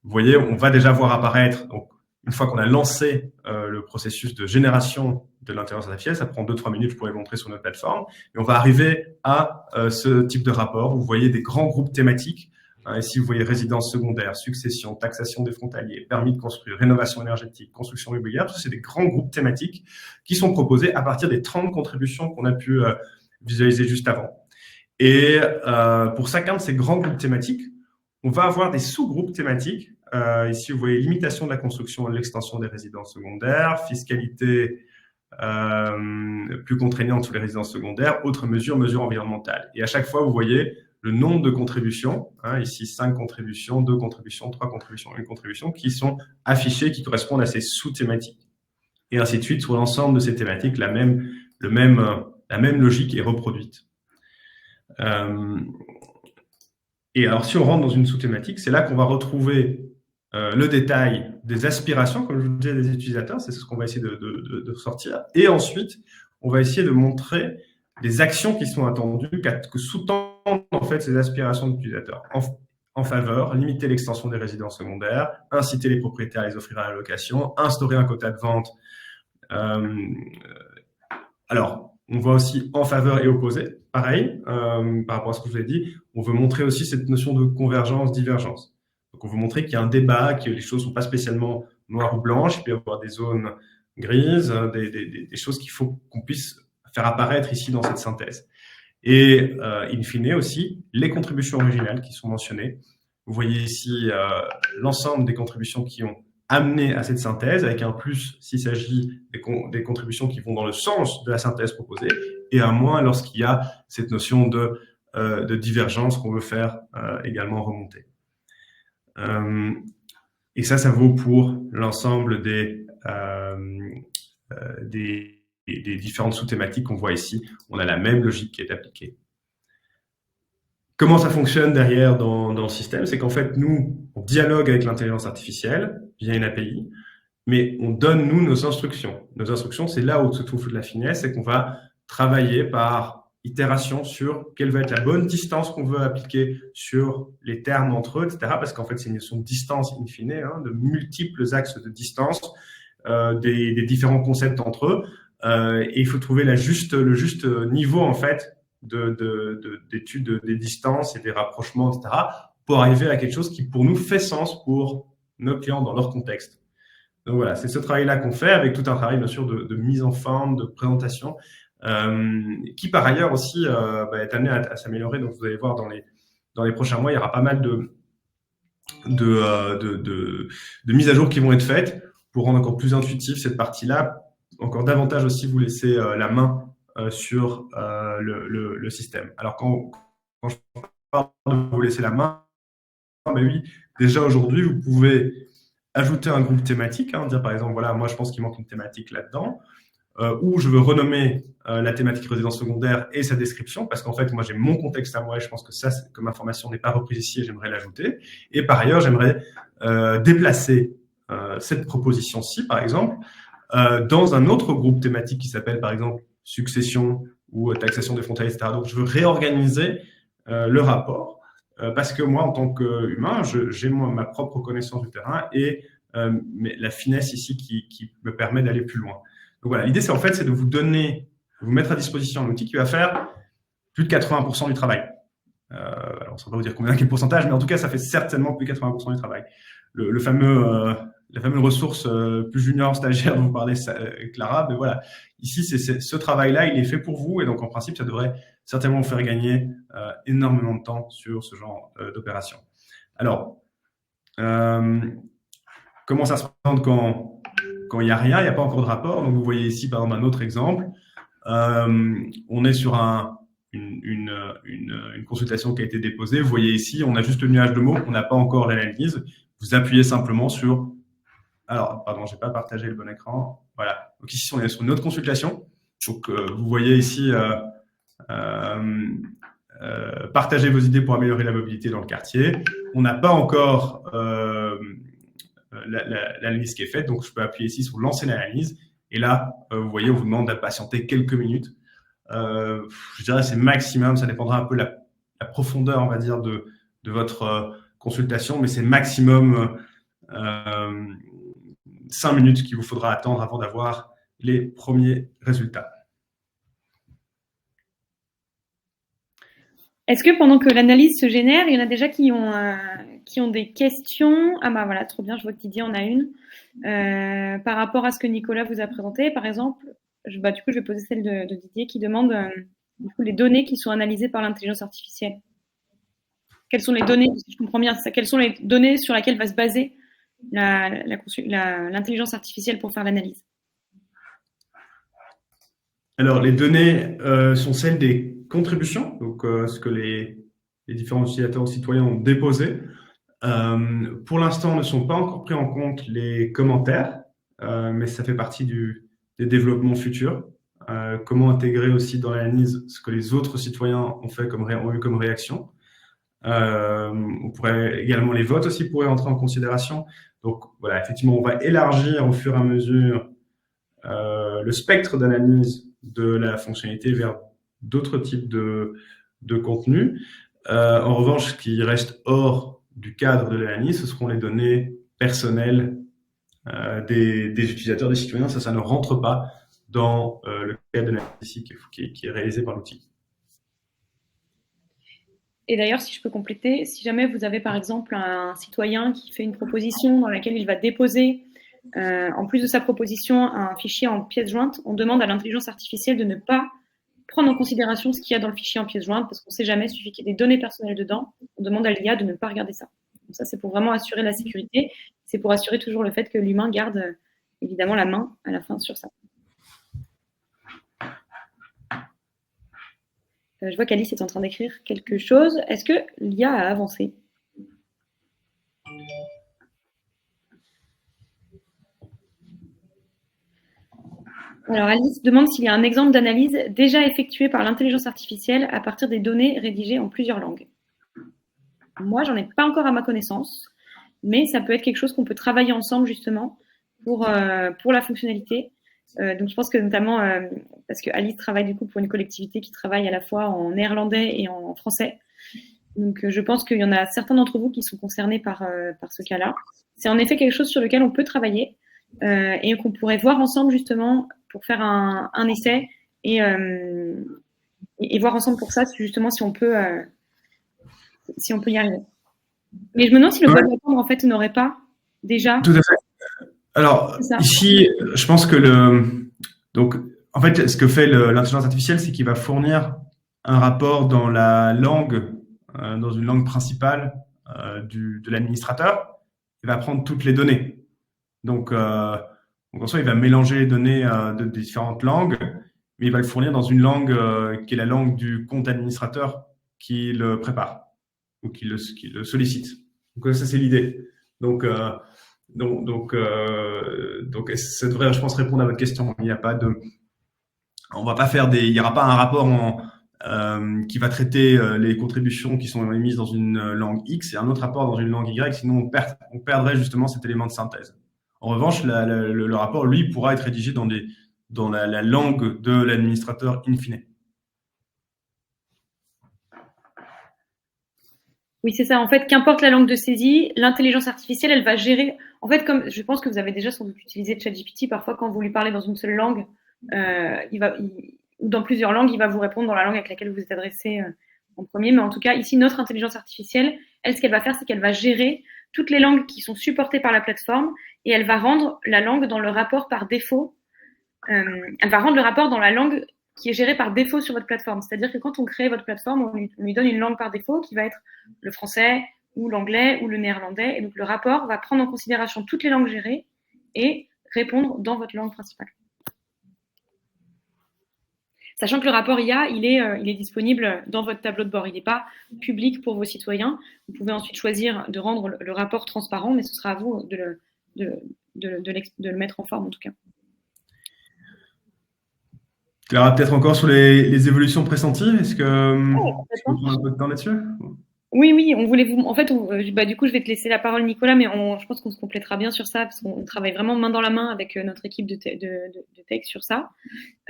vous voyez, on va déjà voir apparaître, donc, une fois qu'on a lancé le processus de génération de l'intelligence artificielle, ça prend 2-3 minutes, je pourrais le montrer sur notre plateforme, et on va arriver à ce type de rapport où vous voyez des grands groupes thématiques. Ici, vous voyez résidence secondaire, succession, taxation des frontaliers, permis de construire, rénovation énergétique, construction immobilière. Tout ça, c'est des grands groupes thématiques qui sont proposés à partir des 30 contributions qu'on a pu visualiser juste avant. Et pour chacun de ces grands groupes thématiques, on va avoir des sous-groupes thématiques. Ici, vous voyez limitation de la construction et de l'extension des résidences secondaires, fiscalité plus contraignante sur les résidences secondaires, autres mesures environnementales. Et à chaque fois, vous voyez le nombre de contributions, ici 5 contributions, 2 contributions, 3 contributions, 1 contribution, qui sont affichées, qui correspondent à ces sous-thématiques. Et ainsi de suite, sur l'ensemble de ces thématiques, la même logique est reproduite. Et alors, si on rentre dans une sous-thématique, c'est là qu'on va retrouver le détail des aspirations, comme je vous disais, des utilisateurs. C'est ce qu'on va essayer de sortir. Et ensuite, on va essayer de montrer des actions qui sont attendues, que sous-tendent en fait ces aspirations d'utilisateurs. En faveur, limiter l'extension des résidences secondaires, inciter les propriétaires à les offrir à la location, instaurer un quota de vente. Alors, on voit aussi en faveur et opposé. Pareil, par rapport à ce que je vous ai dit, on veut montrer aussi cette notion de convergence, divergence. Donc, on veut montrer qu'il y a un débat, que les choses ne sont pas spécialement noires ou blanches, il peut y avoir des zones grises, des choses qu'il faut qu'on puisse faire apparaître ici dans cette synthèse. Et in fine aussi, les contributions originales qui sont mentionnées. Vous voyez ici l'ensemble des contributions qui ont amené à cette synthèse, avec un plus s'il s'agit des contributions qui vont dans le sens de la synthèse proposée, et un moins lorsqu'il y a cette notion de divergence qu'on veut faire également remonter. Et ça vaut pour l'ensemble des différentes sous-thématiques qu'on voit ici. On a la même logique qui est appliquée. Comment ça fonctionne derrière dans le système? C'est qu'en fait, nous, on dialogue avec l'intelligence artificielle via une API, mais on donne, nous, nos instructions. Nos instructions, c'est là où se trouve la finesse, c'est qu'on va travailler par itération sur quelle va être la bonne distance qu'on veut appliquer sur les termes entre eux, etc. Parce qu'en fait, c'est une notion de distance in fine, de multiples axes de distance, des différents concepts entre eux. Et il faut trouver le juste niveau, en fait, d'études des distances et des rapprochements, etc., pour arriver à quelque chose qui, pour nous, fait sens pour nos clients dans leur contexte. Donc voilà, c'est ce travail-là qu'on fait avec tout un travail, bien sûr, de mise en forme, de présentation, qui, par ailleurs, aussi est amené à s'améliorer. Donc, vous allez voir, dans les prochains mois, il y aura pas mal de mises à jour qui vont être faites pour rendre encore plus intuitif cette partie-là, encore davantage aussi vous laisser la main sur le système. Alors, quand je parle de vous laisser la main, ben oui, déjà aujourd'hui, vous pouvez ajouter un groupe thématique, dire par exemple, voilà, moi je pense qu'il manque une thématique là-dedans, ou je veux renommer la thématique résidence secondaire et sa description, parce qu'en fait, moi j'ai mon contexte à moi et je pense que ça, comme information n'est pas reprise ici et j'aimerais l'ajouter. Et par ailleurs, j'aimerais déplacer cette proposition-ci, par exemple, dans un autre groupe thématique qui s'appelle par exemple succession ou taxation des frontaliers, etc. Donc, je veux réorganiser le rapport parce que moi, en tant qu'humain, j'ai ma propre connaissance du terrain et mais la finesse ici qui me permet d'aller plus loin. Donc voilà, l'idée, c'est de vous mettre à disposition un outil qui va faire plus de 80% du travail. Alors, on ne saura pas vous dire quel pourcentage, mais en tout cas, ça fait certainement plus de 80% du travail. La fameuse ressource plus junior, stagiaire dont vous parlez, Clara, mais voilà, ici, ce travail-là, il est fait pour vous et donc en principe, ça devrait certainement vous faire gagner énormément de temps sur ce genre d'opération. Alors, comment ça se présente quand il n'y a rien, il n'y a pas encore de rapport? Donc, vous voyez ici, par exemple, un autre exemple. On est sur une consultation qui a été déposée. Vous voyez ici, on a juste le nuage de mots, on n'a pas encore l'analyse. Vous appuyez simplement sur... Alors, pardon, je n'ai pas partagé le bon écran. Voilà. Donc ici, on est sur une autre consultation. Donc, vous voyez ici, partagez vos idées pour améliorer la mobilité dans le quartier. On n'a pas encore l'analyse qui est faite. Donc, je peux appuyer ici sur lancer l'analyse. Et là, vous voyez, on vous demande de patienter quelques minutes. Je dirais c'est maximum. Ça dépendra un peu de la profondeur, on va dire, de votre consultation. Mais c'est maximum 5 minutes qu'il vous faudra attendre avant d'avoir les premiers résultats. Est-ce que pendant que l'analyse se génère, il y en a déjà qui ont des questions? Ah bah voilà, trop bien, je vois que Didier en a une. Par rapport à ce que Nicolas vous a présenté, par exemple, du coup, je vais poser celle de Didier qui demande du coup, les données qui sont analysées par l'intelligence artificielle. Quelles sont les données, si je comprends bien, quelles sont les données sur lesquelles va se baser l'intelligence artificielle pour faire l'analyse? Alors, les données sont celles des contributions, donc ce que les différents utilisateurs ou citoyens ont déposé. Pour l'instant, ne sont pas encore pris en compte les commentaires, mais ça fait partie des développements futurs. Comment intégrer aussi dans l'analyse ce que les autres citoyens ont eu comme réaction. On pourrait également, les votes aussi pourraient entrer en considération. Donc voilà, effectivement, on va élargir au fur et à mesure le spectre d'analyse de la fonctionnalité vers d'autres types de contenus. En revanche, ce qui reste hors du cadre de l'analyse, ce seront les données personnelles des utilisateurs, des citoyens. Ça ne rentre pas dans le cadre de l'analyse qui est réalisé par l'outil. Et d'ailleurs, si je peux compléter, si jamais vous avez par exemple un citoyen qui fait une proposition dans laquelle il va déposer, en plus de sa proposition, un fichier en pièce jointe, on demande à l'intelligence artificielle de ne pas prendre en considération ce qu'il y a dans le fichier en pièce jointe, parce qu'on ne sait jamais, il suffit qu'il y ait des données personnelles dedans, on demande à l'IA de ne pas regarder ça. Donc ça, c'est pour vraiment assurer la sécurité, c'est pour assurer toujours le fait que l'humain garde évidemment la main à la fin sur ça. Je vois qu'Alice est en train d'écrire quelque chose. Est-ce que l'IA a avancé? Alors Alice demande s'il y a un exemple d'analyse déjà effectué par l'intelligence artificielle à partir des données rédigées en plusieurs langues. Moi, j'en ai pas encore à ma connaissance, mais ça peut être quelque chose qu'on peut travailler ensemble justement pour la fonctionnalité. Donc je pense que notamment, parce que Alice travaille du coup pour une collectivité qui travaille à la fois en néerlandais et en français. Donc je pense qu'il y en a certains d'entre vous qui sont concernés par ce cas-là. C'est en effet quelque chose sur lequel on peut travailler et qu'on pourrait voir ensemble justement pour faire un essai et voir ensemble pour ça justement si on peut y arriver. Mais je me demande si le code d'attendre en fait n'aurait pas déjà. Tout à fait. Alors ici, je pense que donc en fait, ce que fait l'intelligence artificielle, c'est qu'il va fournir un rapport dans la langue, dans une langue principale de l'administrateur. Il va prendre toutes les données. Donc en soi, il va mélanger les données de différentes langues, mais il va le fournir dans une langue qui est la langue du compte administrateur qui le prépare ou qui le sollicite. Donc ça, c'est l'idée. Donc ça devrait, je pense, répondre à votre question. Il n'y a pas de, on va pas faire il y aura pas un rapport qui va traiter les contributions qui sont émises dans une langue X et un autre rapport dans une langue Y, sinon on perdrait justement cet élément de synthèse. En revanche, le rapport, lui, pourra être rédigé dans la langue de l'administrateur in fine. Oui, c'est ça. En fait, qu'importe la langue de saisie, l'intelligence artificielle, elle va gérer. En fait, comme je pense que vous avez déjà sans doute utilisé ChatGPT, parfois quand vous lui parlez dans une seule langue, ou dans plusieurs langues, il va vous répondre dans la langue avec laquelle vous êtes adressé en premier. Mais en tout cas, ici, notre intelligence artificielle, elle, ce qu'elle va faire, c'est qu'elle va gérer toutes les langues qui sont supportées par la plateforme et elle va rendre la langue dans le rapport par défaut. Elle va rendre le rapport dans la langue qui est gérée par défaut sur votre plateforme. C'est-à-dire que quand on crée votre plateforme, on lui donne une langue par défaut qui va être le français ou l'anglais ou le néerlandais. Et donc, le rapport va prendre en considération toutes les langues gérées et répondre dans votre langue principale. Sachant que le rapport IA, il est disponible dans votre tableau de bord. Il n'est pas public pour vos citoyens. Vous pouvez ensuite choisir de rendre le rapport transparent, mais ce sera à vous de le mettre en forme en tout cas. Clara, peut-être encore sur les évolutions pressenties. Est-ce que tu peux prendre un peu de temps là-dessus? Oui, on voulait vous. En fait, du coup, je vais te laisser la parole, Nicolas, mais je pense qu'on se complétera bien sur ça parce qu'on travaille vraiment main dans la main avec notre équipe de tech sur ça.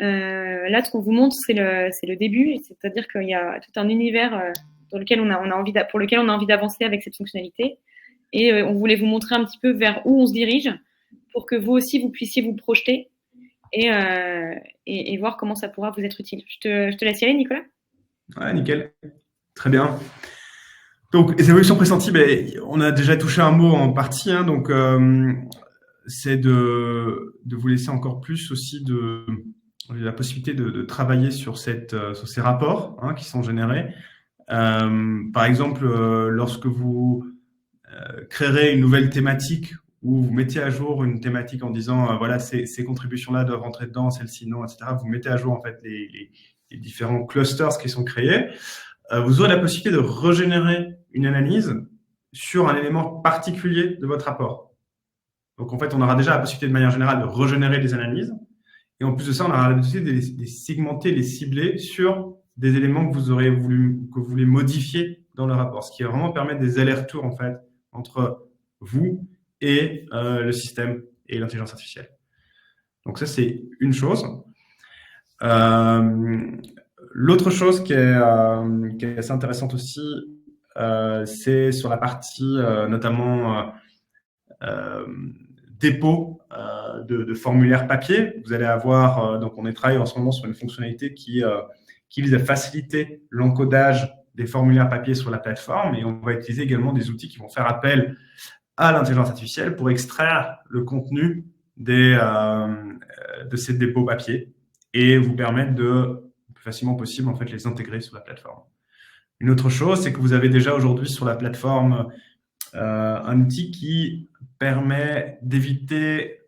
Là, ce qu'on vous montre, c'est le début, c'est-à-dire qu'il y a tout un univers pour lequel on a envie d'avancer avec cette fonctionnalité, et on voulait vous montrer un petit peu vers où on se dirige pour que vous aussi vous puissiez vous projeter et voir comment ça pourra vous être utile. Je te laisse y aller, Nicolas. Ouais, nickel. Très bien. Donc, les évolutions pressenties, on a déjà touché un mot en partie, hein, donc c'est de vous laisser encore plus aussi la possibilité de travailler sur ces rapports qui sont générés. Par exemple, lorsque vous créerez une nouvelle thématique ou vous mettez à jour une thématique en disant voilà, ces contributions-là doivent rentrer dedans, celles-ci non, etc. Vous mettez à jour en fait les différents clusters qui sont créés. Vous aurez la possibilité de régénérer une analyse sur un élément particulier de votre rapport. Donc, en fait, on aura déjà la possibilité de manière générale de régénérer des analyses. Et en plus de ça, on aura la possibilité de les segmenter, les cibler sur des éléments que vous voulez modifier dans le rapport, ce qui va vraiment permettre des allers-retours en fait entre vous et le système et l'intelligence artificielle. Donc ça, c'est une chose. L'autre chose qui est assez intéressante aussi, c'est sur la partie notamment dépôt de formulaires papier. Vous allez avoir, donc on est travaillé en ce moment sur une fonctionnalité qui vise à faciliter l'encodage des formulaires papier sur la plateforme, et on va utiliser également des outils qui vont faire appel à l'intelligence artificielle pour extraire le contenu de ces dépôts papier et vous permettre de, le plus facilement possible, en fait, les intégrer sur la plateforme. Une autre chose, c'est que vous avez déjà aujourd'hui sur la plateforme un outil qui permet d'éviter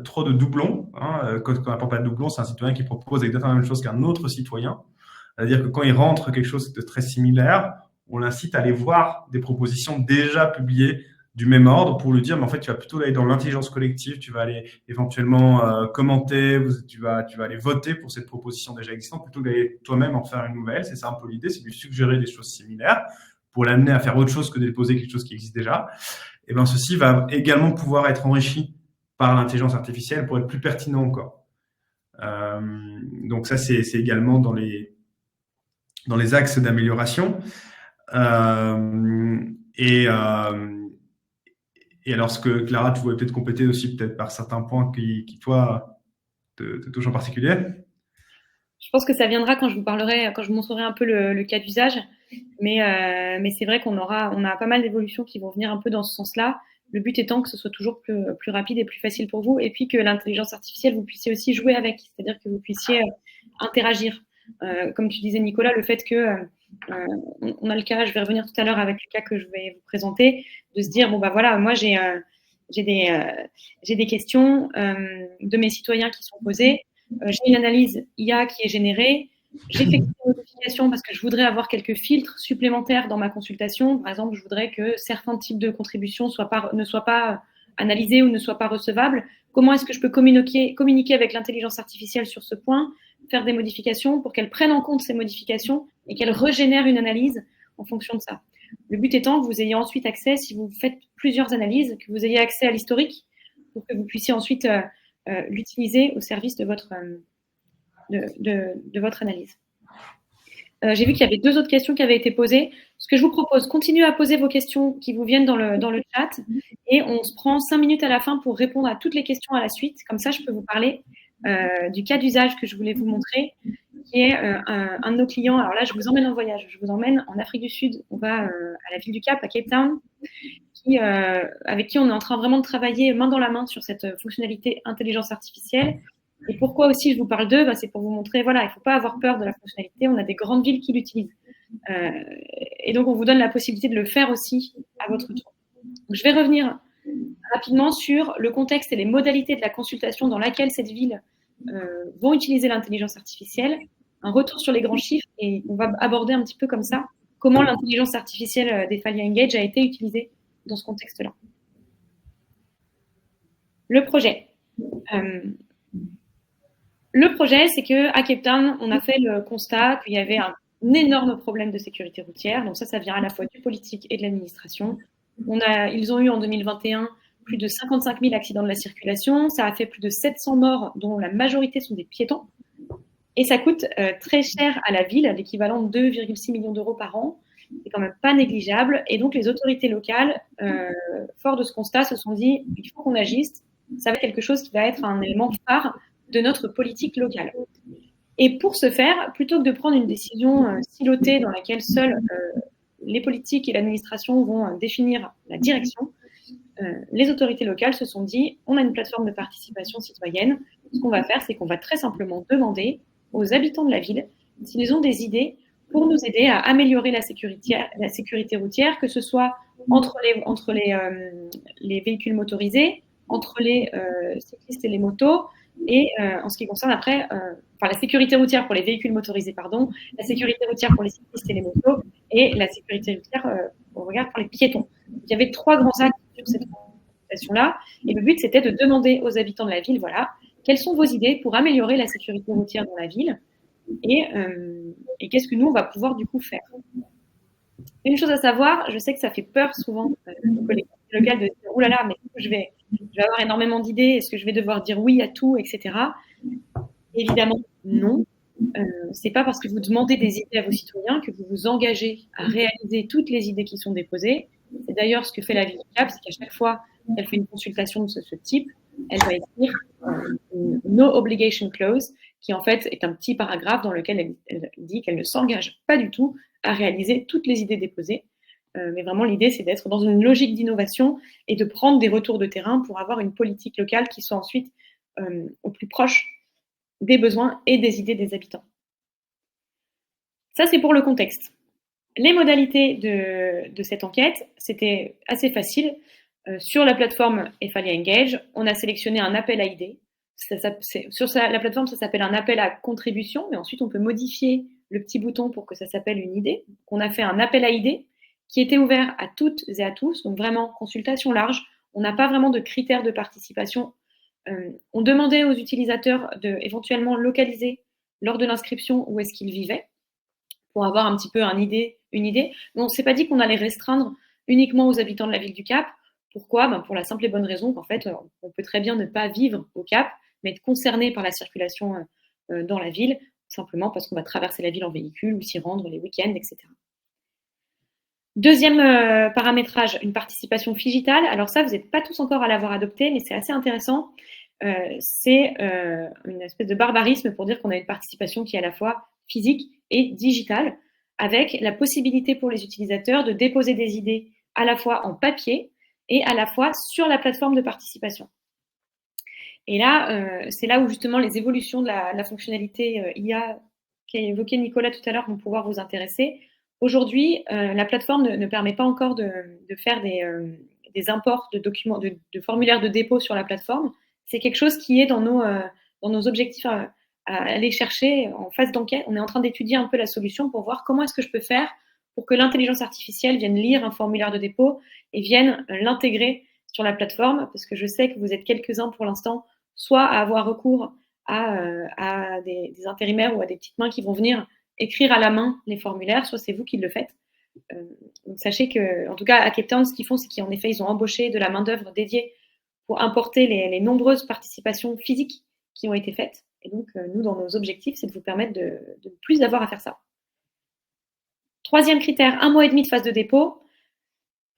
trop de doublons. Quand on n'apprend pas de doublons, c'est un citoyen qui propose exactement la même chose qu'un autre citoyen. C'est-à-dire que quand il rentre quelque chose de très similaire, on l'incite à aller voir des propositions déjà publiées du même ordre pour lui dire, mais en fait, tu vas plutôt aller dans l'intelligence collective, tu vas aller éventuellement commenter, tu vas aller voter pour cette proposition déjà existante plutôt que d'aller toi-même en faire une nouvelle. C'est ça un peu l'idée, c'est de lui suggérer des choses similaires pour l'amener à faire autre chose que de déposer quelque chose qui existe déjà. Et bien, ceci va également pouvoir être enrichi par l'intelligence artificielle pour être plus pertinent encore. Donc ça, c'est également dans les axes d'amélioration. Et alors, ce que Clara, tu voulais peut-être compléter aussi peut-être par certains points qui toi, te touchent en particulier. Je pense que ça viendra quand je vous parlerai, quand je vous montrerai un peu le cas d'usage. Mais c'est vrai qu'on a pas mal d'évolutions qui vont venir un peu dans ce sens-là. Le but étant que ce soit toujours plus rapide et plus facile pour vous, et puis que l'intelligence artificielle, vous puissiez aussi jouer avec, c'est-à-dire que vous puissiez interagir. Comme tu disais, Nicolas, le fait que on a le cas, je vais revenir tout à l'heure avec le cas que je vais vous présenter, de se dire, bon, bah voilà, moi j'ai des questions de mes citoyens qui sont posées, j'ai une analyse IA qui est générée, j'effectue une modification parce que je voudrais avoir quelques filtres supplémentaires dans ma consultation. Par exemple, je voudrais que certains types de contributions ne soient pas analysés ou ne soient pas recevables. Comment est-ce que je peux communiquer avec l'intelligence artificielle sur ce point, faire des modifications pour qu'elle prenne en compte ces modifications et qu'elle régénère une analyse en fonction de ça. Le but étant que vous ayez ensuite accès, si vous faites plusieurs analyses, que vous ayez accès à l'historique pour que vous puissiez ensuite l'utiliser au service de votre analyse. J'ai vu qu'il y avait 2 autres questions qui avaient été posées. Ce que je vous propose, continuez à poser vos questions qui vous viennent dans le chat et on se prend 5 minutes à la fin pour répondre à toutes les questions à la suite. Comme ça, je peux vous parler du cas d'usage que je voulais vous montrer, qui est un de nos clients. Alors là, je vous emmène en voyage. Je vous emmène en Afrique du Sud. On va à la ville du Cap, à Cape Town, avec qui on est en train vraiment de travailler main dans la main sur cette fonctionnalité intelligence artificielle. Et pourquoi aussi je vous parle d'eux, c'est pour vous montrer, voilà, il ne faut pas avoir peur de la fonctionnalité. On a des grandes villes qui l'utilisent. Et donc, on vous donne la possibilité de le faire aussi à votre tour. Donc, je vais revenir rapidement sur le contexte et les modalités de la consultation dans laquelle cette ville vont utiliser l'intelligence artificielle, un retour sur les grands chiffres, et on va aborder un petit peu comme ça comment l'intelligence artificielle d'Ephalia Engage a été utilisée dans ce contexte-là. Le projet. Le projet, c'est qu'à Cape Town, on a fait le constat qu'il y avait un énorme problème de sécurité routière. Donc ça vient à la fois du politique et de l'administration. Ils ont eu en 2021 plus de 55 000 accidents de la circulation. Ça a fait plus de 700 morts, dont la majorité sont des piétons. Et ça coûte très cher à la ville, l'équivalent de 2,6 millions d'euros par an. C'est quand même pas négligeable. Et donc les autorités locales, fort de ce constat, se sont dit il faut qu'on agisse. Ça va être quelque chose qui va être un élément phare de notre politique locale. Et pour ce faire, plutôt que de prendre une décision silotée dans laquelle seuls les politiques et l'administration vont définir la direction, les autorités locales se sont dit on a une plateforme de participation citoyenne. Ce qu'on va faire, c'est qu'on va très simplement demander aux habitants de la ville s'ils ont des idées pour nous aider à améliorer la sécurité routière, que ce soit entre les véhicules motorisés, entre les cyclistes et les motos, et en ce qui concerne après, la sécurité routière pour les véhicules motorisés, la sécurité routière pour les cyclistes et les motos, et la sécurité routière au regard pour les piétons. Donc, il y avait 3 grands axes sur cette consultation-là, et le but c'était de demander aux habitants de la ville, voilà, quelles sont vos idées pour améliorer la sécurité routière dans la ville, et qu'est-ce que nous on va pouvoir du coup faire. Une chose à savoir, je sais que ça fait peur souvent aux collectivités locales de dire « Ouh là là, mais je vais avoir énormément d'idées, est-ce que je vais devoir dire oui à tout, etc. » Évidemment, non. C'est pas parce que vous demandez des idées à vos citoyens que vous vous engagez à réaliser toutes les idées qui sont déposées. C'est d'ailleurs ce que fait la ville du Cap, c'est qu'à chaque fois qu'elle fait une consultation de ce type, elle va écrire une No Obligation Clause, qui en fait est un petit paragraphe dans lequel elle dit qu'elle ne s'engage pas du tout à réaliser toutes les idées déposées. Mais vraiment, l'idée, c'est d'être dans une logique d'innovation et de prendre des retours de terrain pour avoir une politique locale qui soit ensuite au plus proche des besoins et des idées des habitants. Ça, c'est pour le contexte. Les modalités de cette enquête, c'était assez facile. Sur la plateforme Efalia Engage, on a sélectionné un appel à idées. Sur la plateforme, ça s'appelle un appel à contribution, mais ensuite, on peut modifier le petit bouton pour que ça s'appelle une idée. On a fait un appel à idées qui était ouvert à toutes et à tous, donc vraiment consultation large. On n'a pas vraiment de critères de participation. On demandait aux utilisateurs de éventuellement localiser lors de l'inscription où est-ce qu'ils vivaient pour avoir un petit peu une idée. Mais on ne s'est pas dit qu'on allait restreindre uniquement aux habitants de la ville du Cap. Pourquoi ? Pour la simple et bonne raison qu'en fait, on peut très bien ne pas vivre au Cap, mais être concerné par la circulation dans la ville, simplement parce qu'on va traverser la ville en véhicule ou s'y rendre les week-ends, etc. Deuxième paramétrage, une participation digitale. Alors ça, vous n'êtes pas tous encore à l'avoir adopté, mais c'est assez intéressant. C'est une espèce de barbarisme pour dire qu'on a une participation qui est à la fois physique et digitale, avec la possibilité pour les utilisateurs de déposer des idées à la fois en papier et à la fois sur la plateforme de participation. Et là, c'est là où justement les évolutions de la fonctionnalité IA qu'a évoqué Nicolas tout à l'heure vont pouvoir vous intéresser. Aujourd'hui, la plateforme ne permet pas encore de faire des imports de documents, de formulaires de dépôt sur la plateforme. C'est quelque chose qui est dans nos objectifs à aller chercher en phase d'enquête. On est en train d'étudier un peu la solution pour voir comment est-ce que je peux faire pour que l'intelligence artificielle vienne lire un formulaire de dépôt et vienne l'intégrer sur la plateforme, parce que je sais que vous êtes quelques-uns pour l'instant, soit à avoir recours à des intérimaires ou à des petites mains qui vont venir écrire à la main les formulaires, soit c'est vous qui le faites. Donc sachez que, en tout cas, à Cape Town, ce qu'ils font, c'est qu'en effet, ils ont embauché de la main-d'œuvre dédiée pour importer les nombreuses participations physiques qui ont été faites. Et donc, nous, dans nos objectifs, c'est de vous permettre de ne plus avoir à faire ça. Troisième critère, 1 mois et demi de phase de dépôt.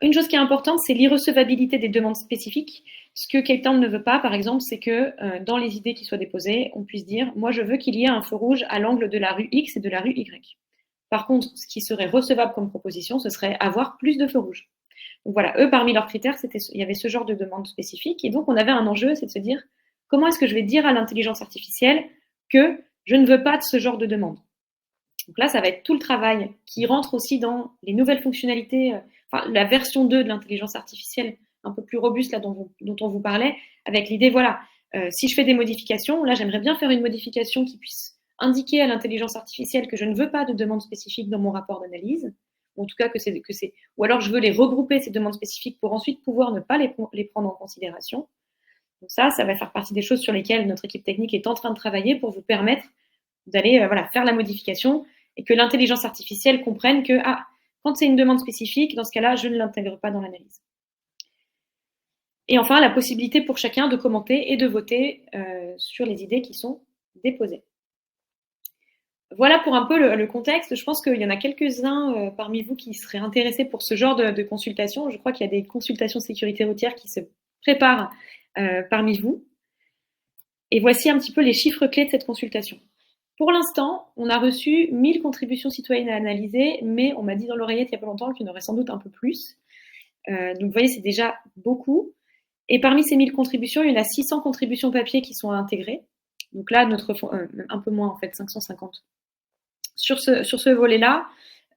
Une chose qui est importante, c'est l'irrecevabilité des demandes spécifiques. Ce que Cape Town ne veut pas, par exemple, c'est que dans les idées qui soient déposées, on puisse dire « moi, je veux qu'il y ait un feu rouge à l'angle de la rue X et de la rue Y ». Par contre, ce qui serait recevable comme proposition, ce serait avoir plus de feux rouges. Donc voilà, eux, parmi leurs critères, il y avait ce genre de demande spécifique. Et donc, on avait un enjeu, c'est de se dire comment est-ce que je vais dire à l'intelligence artificielle que je ne veux pas de ce genre de demande. Donc là, ça va être tout le travail qui rentre aussi dans les nouvelles fonctionnalités, la version 2 de l'intelligence artificielle un peu plus robuste là, dont on vous parlait, avec l'idée, voilà, si je fais des modifications, là, j'aimerais bien faire une modification qui puisse indiquer à l'intelligence artificielle que je ne veux pas de demande spécifique dans mon rapport d'analyse, ou en tout cas ou alors je veux les regrouper, ces demandes spécifiques, pour ensuite pouvoir ne pas les prendre en considération. Donc ça va faire partie des choses sur lesquelles notre équipe technique est en train de travailler pour vous permettre d'aller faire la modification et que l'intelligence artificielle comprenne que quand c'est une demande spécifique, dans ce cas-là, je ne l'intègre pas dans l'analyse. Et enfin, la possibilité pour chacun de commenter et de voter sur les idées qui sont déposées. Voilà pour un peu le contexte. Je pense qu'il y en a quelques-uns parmi vous qui seraient intéressés pour ce genre de consultation. Je crois qu'il y a des consultations sécurité routière qui se préparent parmi vous. Et voici un petit peu les chiffres clés de cette consultation. Pour l'instant, on a reçu 1000 contributions citoyennes à analyser, mais on m'a dit dans l'oreillette il n'y a pas longtemps qu'il y en aurait sans doute un peu plus. Donc vous voyez, c'est déjà beaucoup. Et parmi ces 1000 contributions, il y en a 600 contributions papier qui sont intégrées. Donc là, un peu moins en fait, 550. Sur ce volet-là,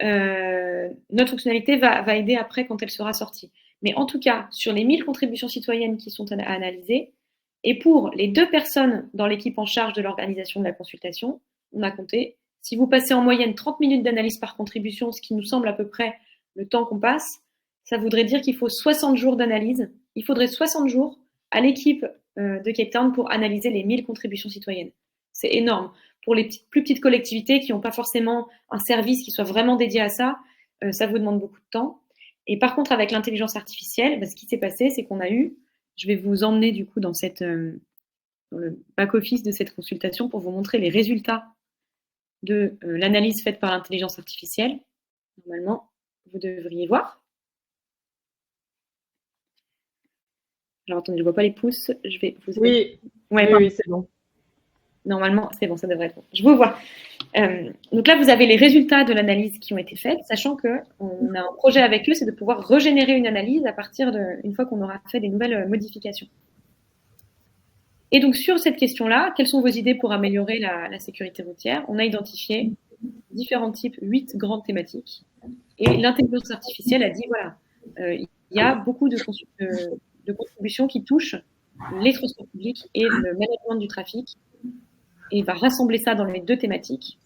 notre fonctionnalité va aider après quand elle sera sortie. Mais en tout cas, sur les 1000 contributions citoyennes qui sont à analyser, et pour les 2 personnes dans l'équipe en charge de l'organisation de la consultation, on a compté, si vous passez en moyenne 30 minutes d'analyse par contribution, ce qui nous semble à peu près le temps qu'on passe, ça voudrait dire qu'il faut 60 jours d'analyse. Il faudrait 60 jours à l'équipe de Cape Town pour analyser les 1000 contributions citoyennes. C'est énorme. Pour les plus petites collectivités qui n'ont pas forcément un service qui soit vraiment dédié à ça, ça vous demande beaucoup de temps. Et par contre, avec l'intelligence artificielle, ce qui s'est passé, c'est qu'on a eu, je vais vous emmener du coup dans le back-office de cette consultation pour vous montrer les résultats de l'analyse faite par l'intelligence artificielle. Normalement, vous devriez voir. Alors attendez, je ne vois pas les pouces. Je vais vous. Oui, ouais, oui, c'est bon. Normalement, c'est bon, ça devrait être bon. Je vous vois. Donc là, vous avez les résultats de l'analyse qui ont été faits, sachant qu'on a un projet avec eux, c'est de pouvoir régénérer une analyse à partir une fois qu'on aura fait des nouvelles modifications. Et donc, sur cette question-là, quelles sont vos idées pour améliorer la sécurité routière? On a identifié différents types, 8 grandes thématiques. Et l'intelligence artificielle a dit, voilà, il y a beaucoup de contributions qui touchent les transports publics et le management du trafic. Et il va rassembler ça dans les 2 thématiques.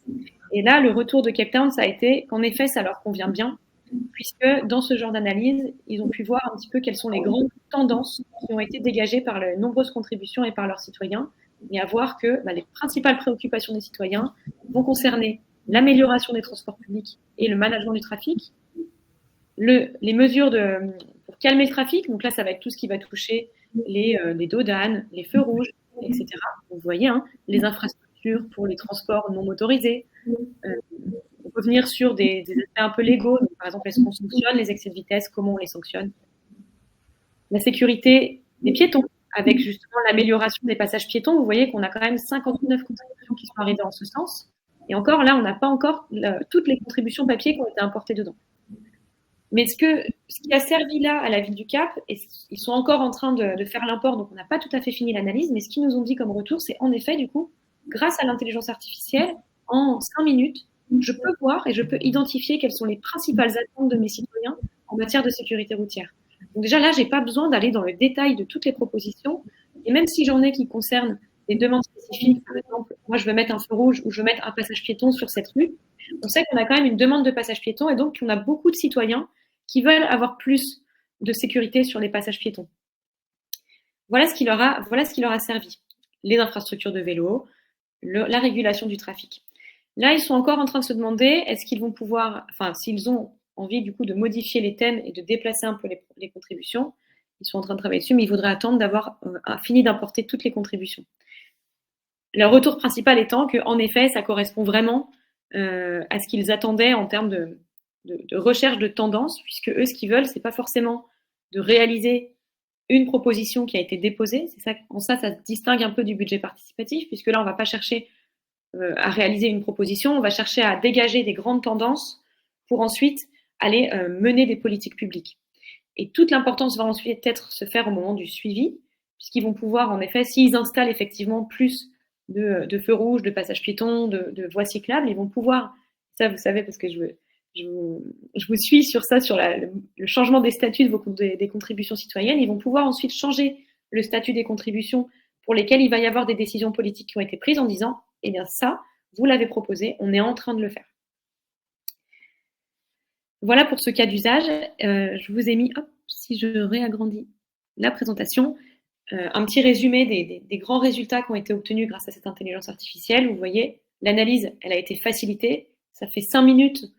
Et là, le retour de Cape Town, ça a été qu'en effet, ça leur convient bien, puisque dans ce genre d'analyse, ils ont pu voir un petit peu quelles sont les grandes tendances qui ont été dégagées par les nombreuses contributions et par leurs citoyens, et à voir que les principales préoccupations des citoyens vont concerner l'amélioration des transports publics et le management du trafic, les mesures pour calmer le trafic, donc là, ça va être tout ce qui va toucher les dos d'âne, les feux rouges, etc. Vous voyez, les infrastructures pour les transports non motorisés. On peut venir sur des aspects un peu légaux, donc, par exemple, est-ce qu'on sanctionne les excès de vitesse, comment on les sanctionne. La sécurité des piétons, avec justement l'amélioration des passages piétons. Vous voyez qu'on a quand même 59 contributions qui sont arrivées en ce sens. Et encore, là, on n'a pas encore toutes les contributions papier qui ont été importées dedans. Mais ce qui a servi là à la ville du Cap, et ils sont encore en train de faire l'import, donc on n'a pas tout à fait fini l'analyse, mais ce qu'ils nous ont dit comme retour, c'est en effet, du coup, grâce à l'intelligence artificielle, en 5 minutes, je peux voir et je peux identifier quelles sont les principales attentes de mes citoyens en matière de sécurité routière. Donc déjà là, je n'ai pas besoin d'aller dans le détail de toutes les propositions, et même si j'en ai qui concernent des demandes spécifiques, par exemple, moi je veux mettre un feu rouge ou je veux mettre un passage piéton sur cette rue, on sait qu'on a quand même une demande de passage piéton et donc on a beaucoup de citoyens qui veulent avoir plus de sécurité sur les passages piétons. Voilà ce qui leur a servi. Les infrastructures de vélo, la régulation du trafic. Là, ils sont encore en train de se demander, est-ce qu'ils vont pouvoir, s'ils ont envie du coup de modifier les thèmes et de déplacer un peu les contributions, ils sont en train de travailler dessus, mais ils voudraient attendre d'avoir fini d'importer toutes les contributions. Le retour principal étant qu'en effet, ça correspond vraiment à ce qu'ils attendaient en termes de recherche de tendance, puisque eux, ce qu'ils veulent, c'est pas forcément de réaliser une proposition qui a été déposée. C'est ça, en ça se distingue un peu du budget participatif, puisque là, on va pas chercher à réaliser une proposition, on va chercher à dégager des grandes tendances pour ensuite aller mener des politiques publiques. Et toute l'importance va ensuite se faire au moment du suivi, puisqu'ils vont pouvoir, en effet, s'ils installent effectivement plus de feux rouges, de passages piétons, de voies cyclables, ils vont pouvoir, ça vous savez, parce que je vous suis sur ça, sur le changement des statuts des contributions citoyennes, ils vont pouvoir ensuite changer le statut des contributions pour lesquelles il va y avoir des décisions politiques qui ont été prises en disant, eh bien ça, vous l'avez proposé, on est en train de le faire. Voilà pour ce cas d'usage. Je vous ai mis, si je réagrandis la présentation, un petit résumé des grands résultats qui ont été obtenus grâce à cette intelligence artificielle. Vous voyez, l'analyse, elle a été facilitée. Ça fait 5 minutes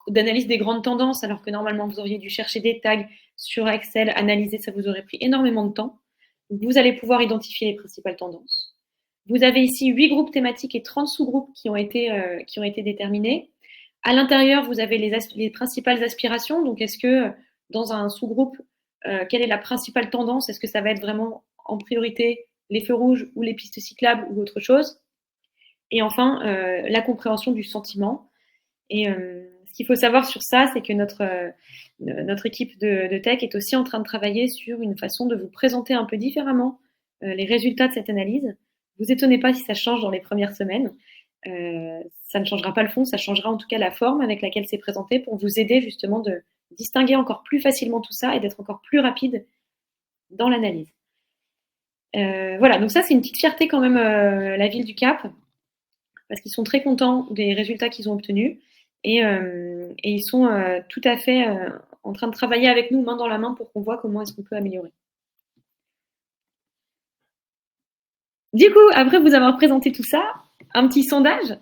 d'analyse des grandes tendances, alors que normalement, vous auriez dû chercher des tags sur Excel, analyser, ça vous aurait pris énormément de temps. Vous allez pouvoir identifier les principales tendances. Vous avez ici 8 groupes thématiques et 30 sous-groupes qui ont été déterminés. À l'intérieur, vous avez les principales aspirations. Donc, est-ce que dans un sous-groupe, quelle est la principale tendance? Est-ce que ça va être vraiment en priorité les feux rouges ou les pistes cyclables ou autre chose? Et enfin, la compréhension du sentiment. Et ce qu'il faut savoir sur ça, c'est que notre équipe de tech est aussi en train de travailler sur une façon de vous présenter un peu différemment les résultats de cette analyse. Vous étonnez pas si ça change dans les premières semaines. Ça ne changera pas le fond, ça changera en tout cas la forme avec laquelle c'est présenté pour vous aider justement de distinguer encore plus facilement tout ça et d'être encore plus rapide dans l'analyse. Voilà, donc ça c'est une petite fierté quand même, la ville du Cap, parce qu'ils sont très contents des résultats qu'ils ont obtenus et ils sont tout à fait en train de travailler avec nous main dans la main pour qu'on voit comment est-ce qu'on peut améliorer. Du coup, après vous avoir présenté tout ça, un petit sondage.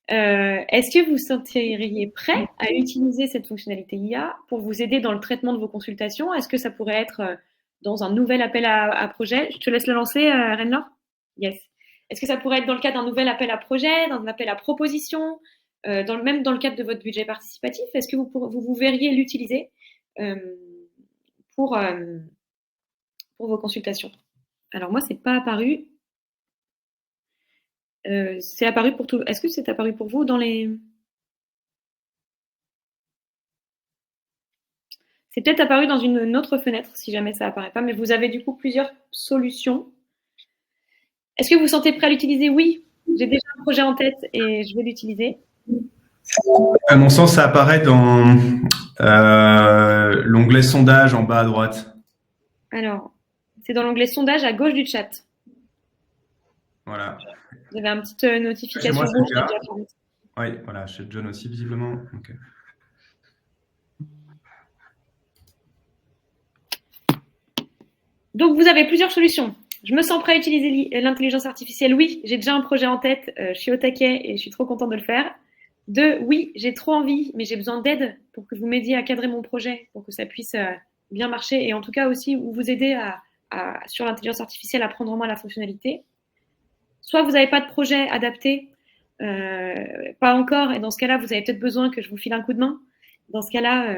Est-ce que vous vous sentiriez prêt à utiliser cette fonctionnalité IA pour vous aider dans le traitement de vos consultations? Est-ce que ça pourrait être dans un nouvel appel à projet? Je te laisse le lancer, Renlaure. Yes. Est-ce que ça pourrait être dans le cadre d'un nouvel appel à projet, d'un appel à proposition, même dans le cadre de votre budget participatif? Est-ce que vous verriez l'utiliser pour vos consultations? Alors moi, c'est pas apparu. C'est apparu pour tout. Est-ce que c'est apparu pour vous dans les... C'est peut-être apparu dans une autre fenêtre, si jamais ça apparaît pas, mais vous avez du coup plusieurs solutions. Est-ce que vous vous sentez prêt à l'utiliser? Oui, j'ai déjà un projet en tête et je vais l'utiliser. À mon sens, ça apparaît dans l'onglet sondage en bas à droite. Alors, c'est dans l'onglet sondage à gauche du chat. Voilà. Vous avez une petite notification rouge. Oui, voilà, chez John aussi, visiblement. Okay. Donc, vous avez plusieurs solutions. Je me sens prêt à utiliser l'intelligence artificielle. Oui, j'ai déjà un projet en tête, je suis au taquet et je suis trop contente de le faire. 2, oui, j'ai trop envie, mais j'ai besoin d'aide pour que vous m'aidiez à cadrer mon projet, pour que ça puisse bien marcher et en tout cas aussi vous aider sur l'intelligence artificielle à prendre en main la fonctionnalité. Soit vous n'avez pas de projet adapté, pas encore, et dans ce cas-là, vous avez peut-être besoin que je vous file un coup de main. Dans ce cas-là,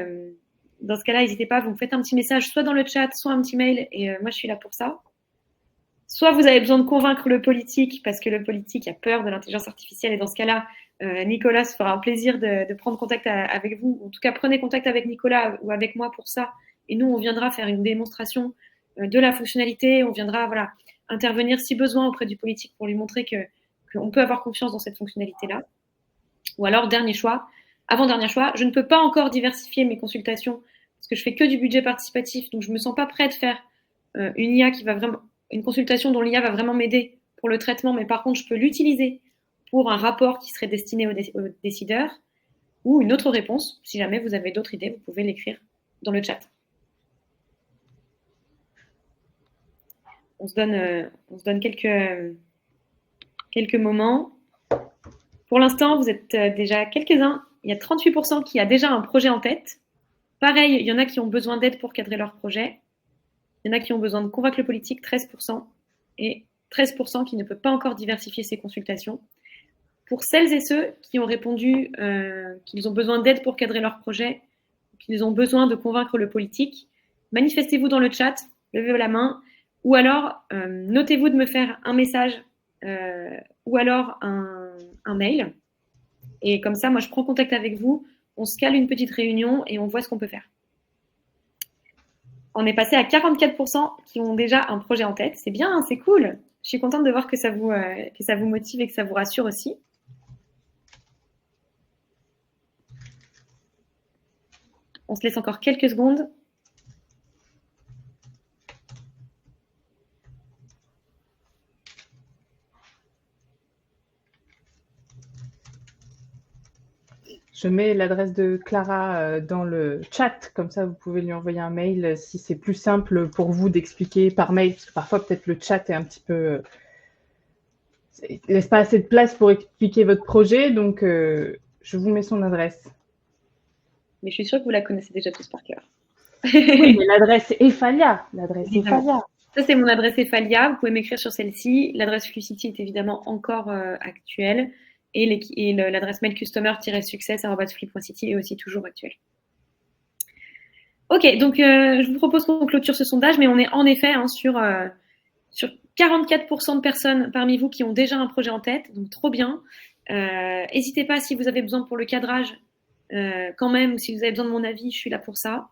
n'hésitez pas, vous me faites un petit message, soit dans le chat, soit un petit mail, et moi, je suis là pour ça. Soit vous avez besoin de convaincre le politique, parce que le politique a peur de l'intelligence artificielle, et dans ce cas-là, Nicolas se fera un plaisir de prendre contact avec vous. En tout cas, prenez contact avec Nicolas ou avec moi pour ça, et nous, on viendra faire une démonstration de la fonctionnalité, on viendra intervenir si besoin auprès du politique pour lui montrer qu'on peut avoir confiance dans cette fonctionnalité-là. Ou alors, avant-dernier choix, je ne peux pas encore diversifier mes consultations parce que je fais que du budget participatif, donc je ne me sens pas prête de faire une consultation dont l'IA va vraiment m'aider pour le traitement, mais par contre, je peux l'utiliser pour un rapport qui serait destiné aux décideurs ou une autre réponse. Si jamais vous avez d'autres idées, vous pouvez l'écrire dans le chat. On se donne quelques moments. Pour l'instant, vous êtes déjà quelques-uns. Il y a 38% qui a déjà un projet en tête. Pareil, il y en a qui ont besoin d'aide pour cadrer leur projet. Il y en a qui ont besoin de convaincre le politique, 13%. Et 13% qui ne peuvent pas encore diversifier ses consultations. Pour celles et ceux qui ont répondu qu'ils ont besoin d'aide pour cadrer leur projet, qu'ils ont besoin de convaincre le politique, manifestez-vous dans le chat, levez la main. Ou alors, notez-vous de me faire un message ou alors un mail. Et comme ça, moi, je prends contact avec vous, on se cale une petite réunion et on voit ce qu'on peut faire. On est passé à 44% qui ont déjà un projet en tête. C'est bien, hein, c'est cool. Je suis contente de voir que ça vous motive et que ça vous rassure aussi. On se laisse encore quelques secondes. Je mets l'adresse de Clara dans le chat, comme ça vous pouvez lui envoyer un mail si c'est plus simple pour vous d'expliquer par mail, parce que parfois peut-être le chat est un petit peu... il ne laisse pas assez de place pour expliquer votre projet, donc je vous mets son adresse. Mais je suis sûre que vous la connaissez déjà tous par cœur. Oui, mais l'adresse Ephalia. L'adresse Ephalia. Ça, c'est mon adresse Ephalia. Vous pouvez m'écrire sur celle-ci. L'adresse Flucity est évidemment encore actuelle. Et l'adresse mail customer-success@flip.city est aussi toujours actuelle. Ok, donc je vous propose qu'on clôture ce sondage, mais on est en effet sur 44% de personnes parmi vous qui ont déjà un projet en tête, donc trop bien. N'hésitez pas si vous avez besoin pour le cadrage, quand même, si vous avez besoin de mon avis, je suis là pour ça.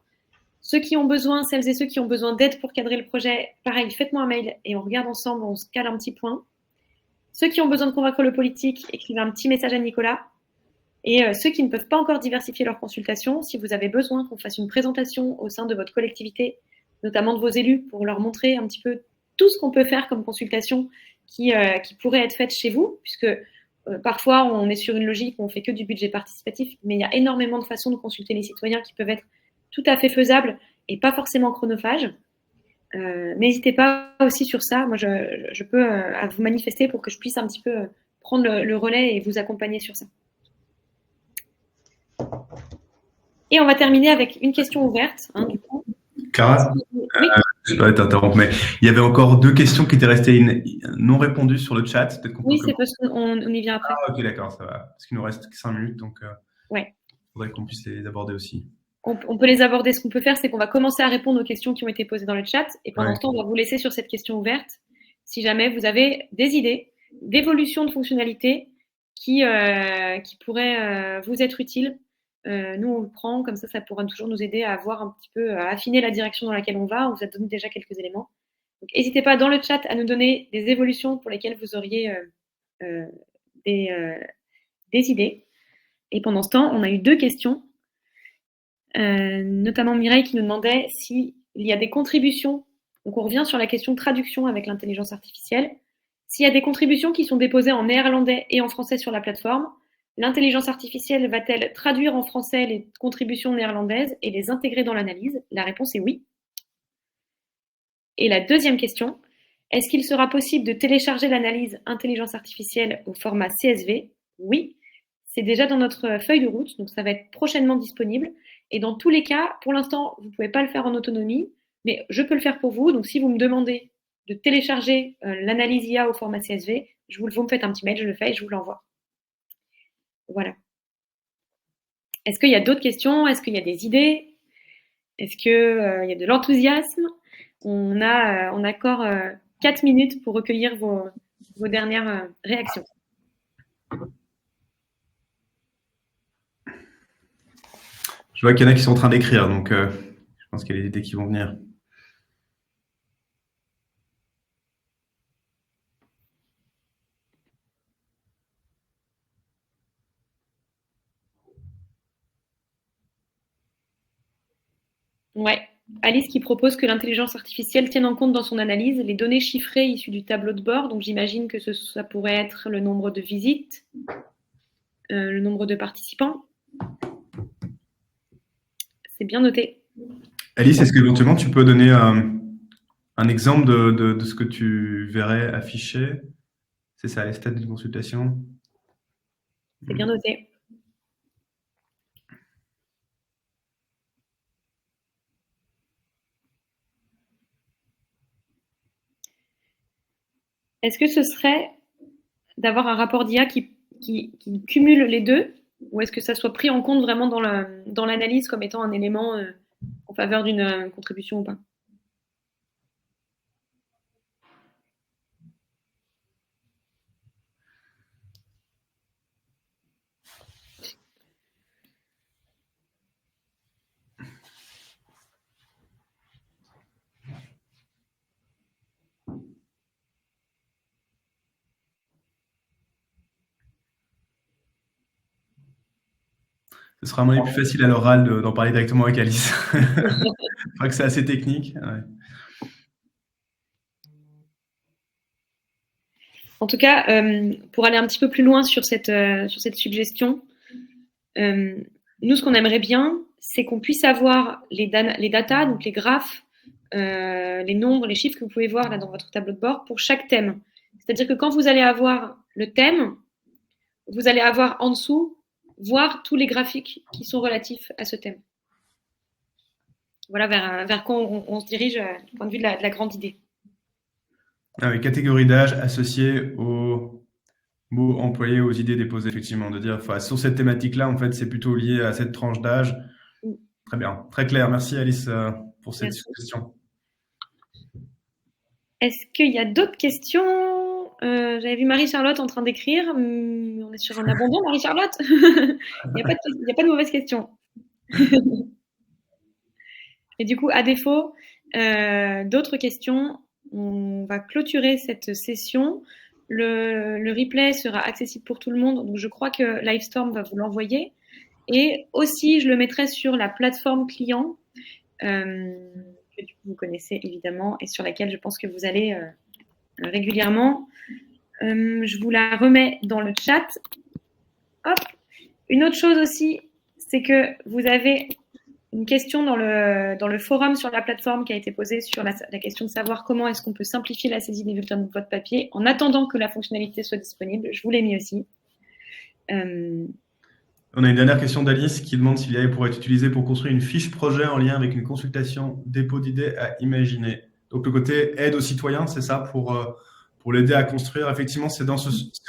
Celles et ceux qui ont besoin d'aide pour cadrer le projet, pareil, faites-moi un mail et on regarde ensemble, on se cale un petit point. Ceux qui ont besoin de convaincre le politique, écrivez un petit message à Nicolas. Et ceux qui ne peuvent pas encore diversifier leur consultation, si vous avez besoin qu'on fasse une présentation au sein de votre collectivité, notamment de vos élus, pour leur montrer un petit peu tout ce qu'on peut faire comme consultation qui pourrait être faite chez vous, puisque parfois on est sur une logique où on fait que du budget participatif, mais il y a énormément de façons de consulter les citoyens qui peuvent être tout à fait faisables et pas forcément chronophages. N'hésitez pas aussi sur ça. Moi, je peux vous manifester pour que je puisse un petit peu prendre le relais et vous accompagner sur ça. Et on va terminer avec une question ouverte. Du coup. Clara, oui. Je ne vais pas t'interrompre, mais il y avait encore 2 questions qui étaient restées non répondues sur le chat. Oui, c'est parce qu'on y vient après. Ah, ok, d'accord, ça va. Parce qu'il nous reste 5 minutes, donc il faudrait qu'on puisse les aborder aussi. On peut les aborder. Ce qu'on peut faire, c'est qu'on va commencer à répondre aux questions qui ont été posées dans le chat. Et pendant ce temps, on va vous laisser sur cette question ouverte. Si jamais vous avez des idées d'évolution de fonctionnalités qui pourraient vous être utiles, nous, on le prend. Comme ça pourra toujours nous aider à voir un petit peu, à affiner la direction dans laquelle on va. On vous a donné déjà quelques éléments. Donc, n'hésitez pas dans le chat à nous donner des évolutions pour lesquelles vous auriez des idées. Et pendant ce temps, on a eu 2 questions. Notamment Mireille qui nous demandait s'il y a des contributions, donc on revient sur la question de traduction avec l'intelligence artificielle, s'il y a des contributions qui sont déposées en néerlandais et en français sur la plateforme, l'intelligence artificielle va-t-elle traduire en français les contributions néerlandaises et les intégrer dans l'analyse? La réponse est oui. Et la deuxième question, est-ce qu'il sera possible de télécharger l'analyse intelligence artificielle au format CSV? Oui, c'est déjà dans notre feuille de route, donc ça va être prochainement disponible. Et dans tous les cas, pour l'instant, vous ne pouvez pas le faire en autonomie, mais je peux le faire pour vous. Donc, si vous me demandez de télécharger l'analyse IA au format CSV, vous me faites un petit mail, je le fais et je vous l'envoie. Voilà. Est-ce qu'il y a d'autres questions? Est-ce qu'il y a des idées? Est-ce qu'il y a de l'enthousiasme? On a encore 4 minutes pour recueillir vos dernières réactions. Je vois qu'il y en a qui sont en train d'écrire, donc je pense qu'il y a des idées qui vont venir. Ouais. Alice qui propose que l'intelligence artificielle tienne en compte dans son analyse les données chiffrées issues du tableau de bord. Donc j'imagine que ça pourrait être le nombre de visites, le nombre de participants. C'est bien noté. Alice, est-ce qu'éventuellement tu peux donner un exemple de ce que tu verrais affiché? C'est ça, les stats d'une consultation? C'est bien noté. Est-ce que ce serait d'avoir un rapport d'IA qui cumule les deux, ou est-ce que ça soit pris en compte vraiment dans l'analyse comme étant un élément en faveur d'une contribution ou pas? Ce sera à mon avis plus facile à l'oral d'en parler directement avec Alice. Je crois que c'est assez technique. Ouais. En tout cas, pour aller un petit peu plus loin sur cette suggestion, nous, ce qu'on aimerait bien, c'est qu'on puisse avoir les datas, donc les graphes, les nombres, les chiffres que vous pouvez voir là dans votre tableau de bord pour chaque thème. C'est-à-dire que quand vous allez avoir le thème, vous allez avoir en dessous, voir tous les graphiques qui sont relatifs à ce thème. Voilà vers quoi on se dirige du point de vue de la grande idée. Ah oui, catégorie d'âge associée aux mots employés, aux idées déposées, effectivement. De dire, enfin, sur cette thématique-là, en fait, c'est plutôt lié à cette tranche d'âge. Très bien, très clair. Merci Alice pour cette question. Est-ce qu'il y a d'autres questions? J'avais vu Marie-Charlotte en train d'écrire. On est sur un abandon, Marie-Charlotte? Il n'y a pas de mauvaise question. Et du coup, à défaut d'autres questions, on va clôturer cette session. Le replay sera accessible pour tout le monde. Donc, je crois que Livestorm va vous l'envoyer. Et aussi, je le mettrai sur la plateforme client, que vous connaissez évidemment, et sur laquelle je pense que vous allez régulièrement. Je vous la remets dans le chat. Hop. Une autre chose aussi, c'est que vous avez une question dans le forum sur la plateforme qui a été posée sur la question de savoir comment est-ce qu'on peut simplifier la saisie des bulletins de vote papier en attendant que la fonctionnalité soit disponible. Je vous l'ai mis aussi. On a une dernière question d'Alice qui demande si l'IA pourrait être utilisée pour construire une fiche projet en lien avec une consultation dépôt d'idées à imaginer. Donc le côté aide aux citoyens, c'est ça pour l'aider à construire. Effectivement, c'est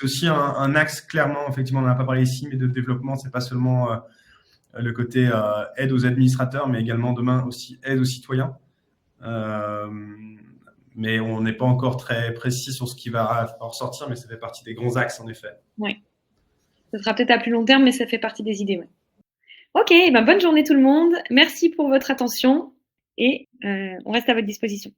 aussi un axe clairement. Effectivement, on n'en a pas parlé ici, mais de développement, c'est pas seulement le côté aide aux administrateurs, mais également demain aussi aide aux citoyens. Mais on n'est pas encore très précis sur ce qui va ressortir, mais ça fait partie des grands axes en effet. Ouais. Ça sera peut-être à plus long terme, mais ça fait partie des idées. Ouais. Ok, ben bonne journée tout le monde. Merci pour votre attention et on reste à votre disposition.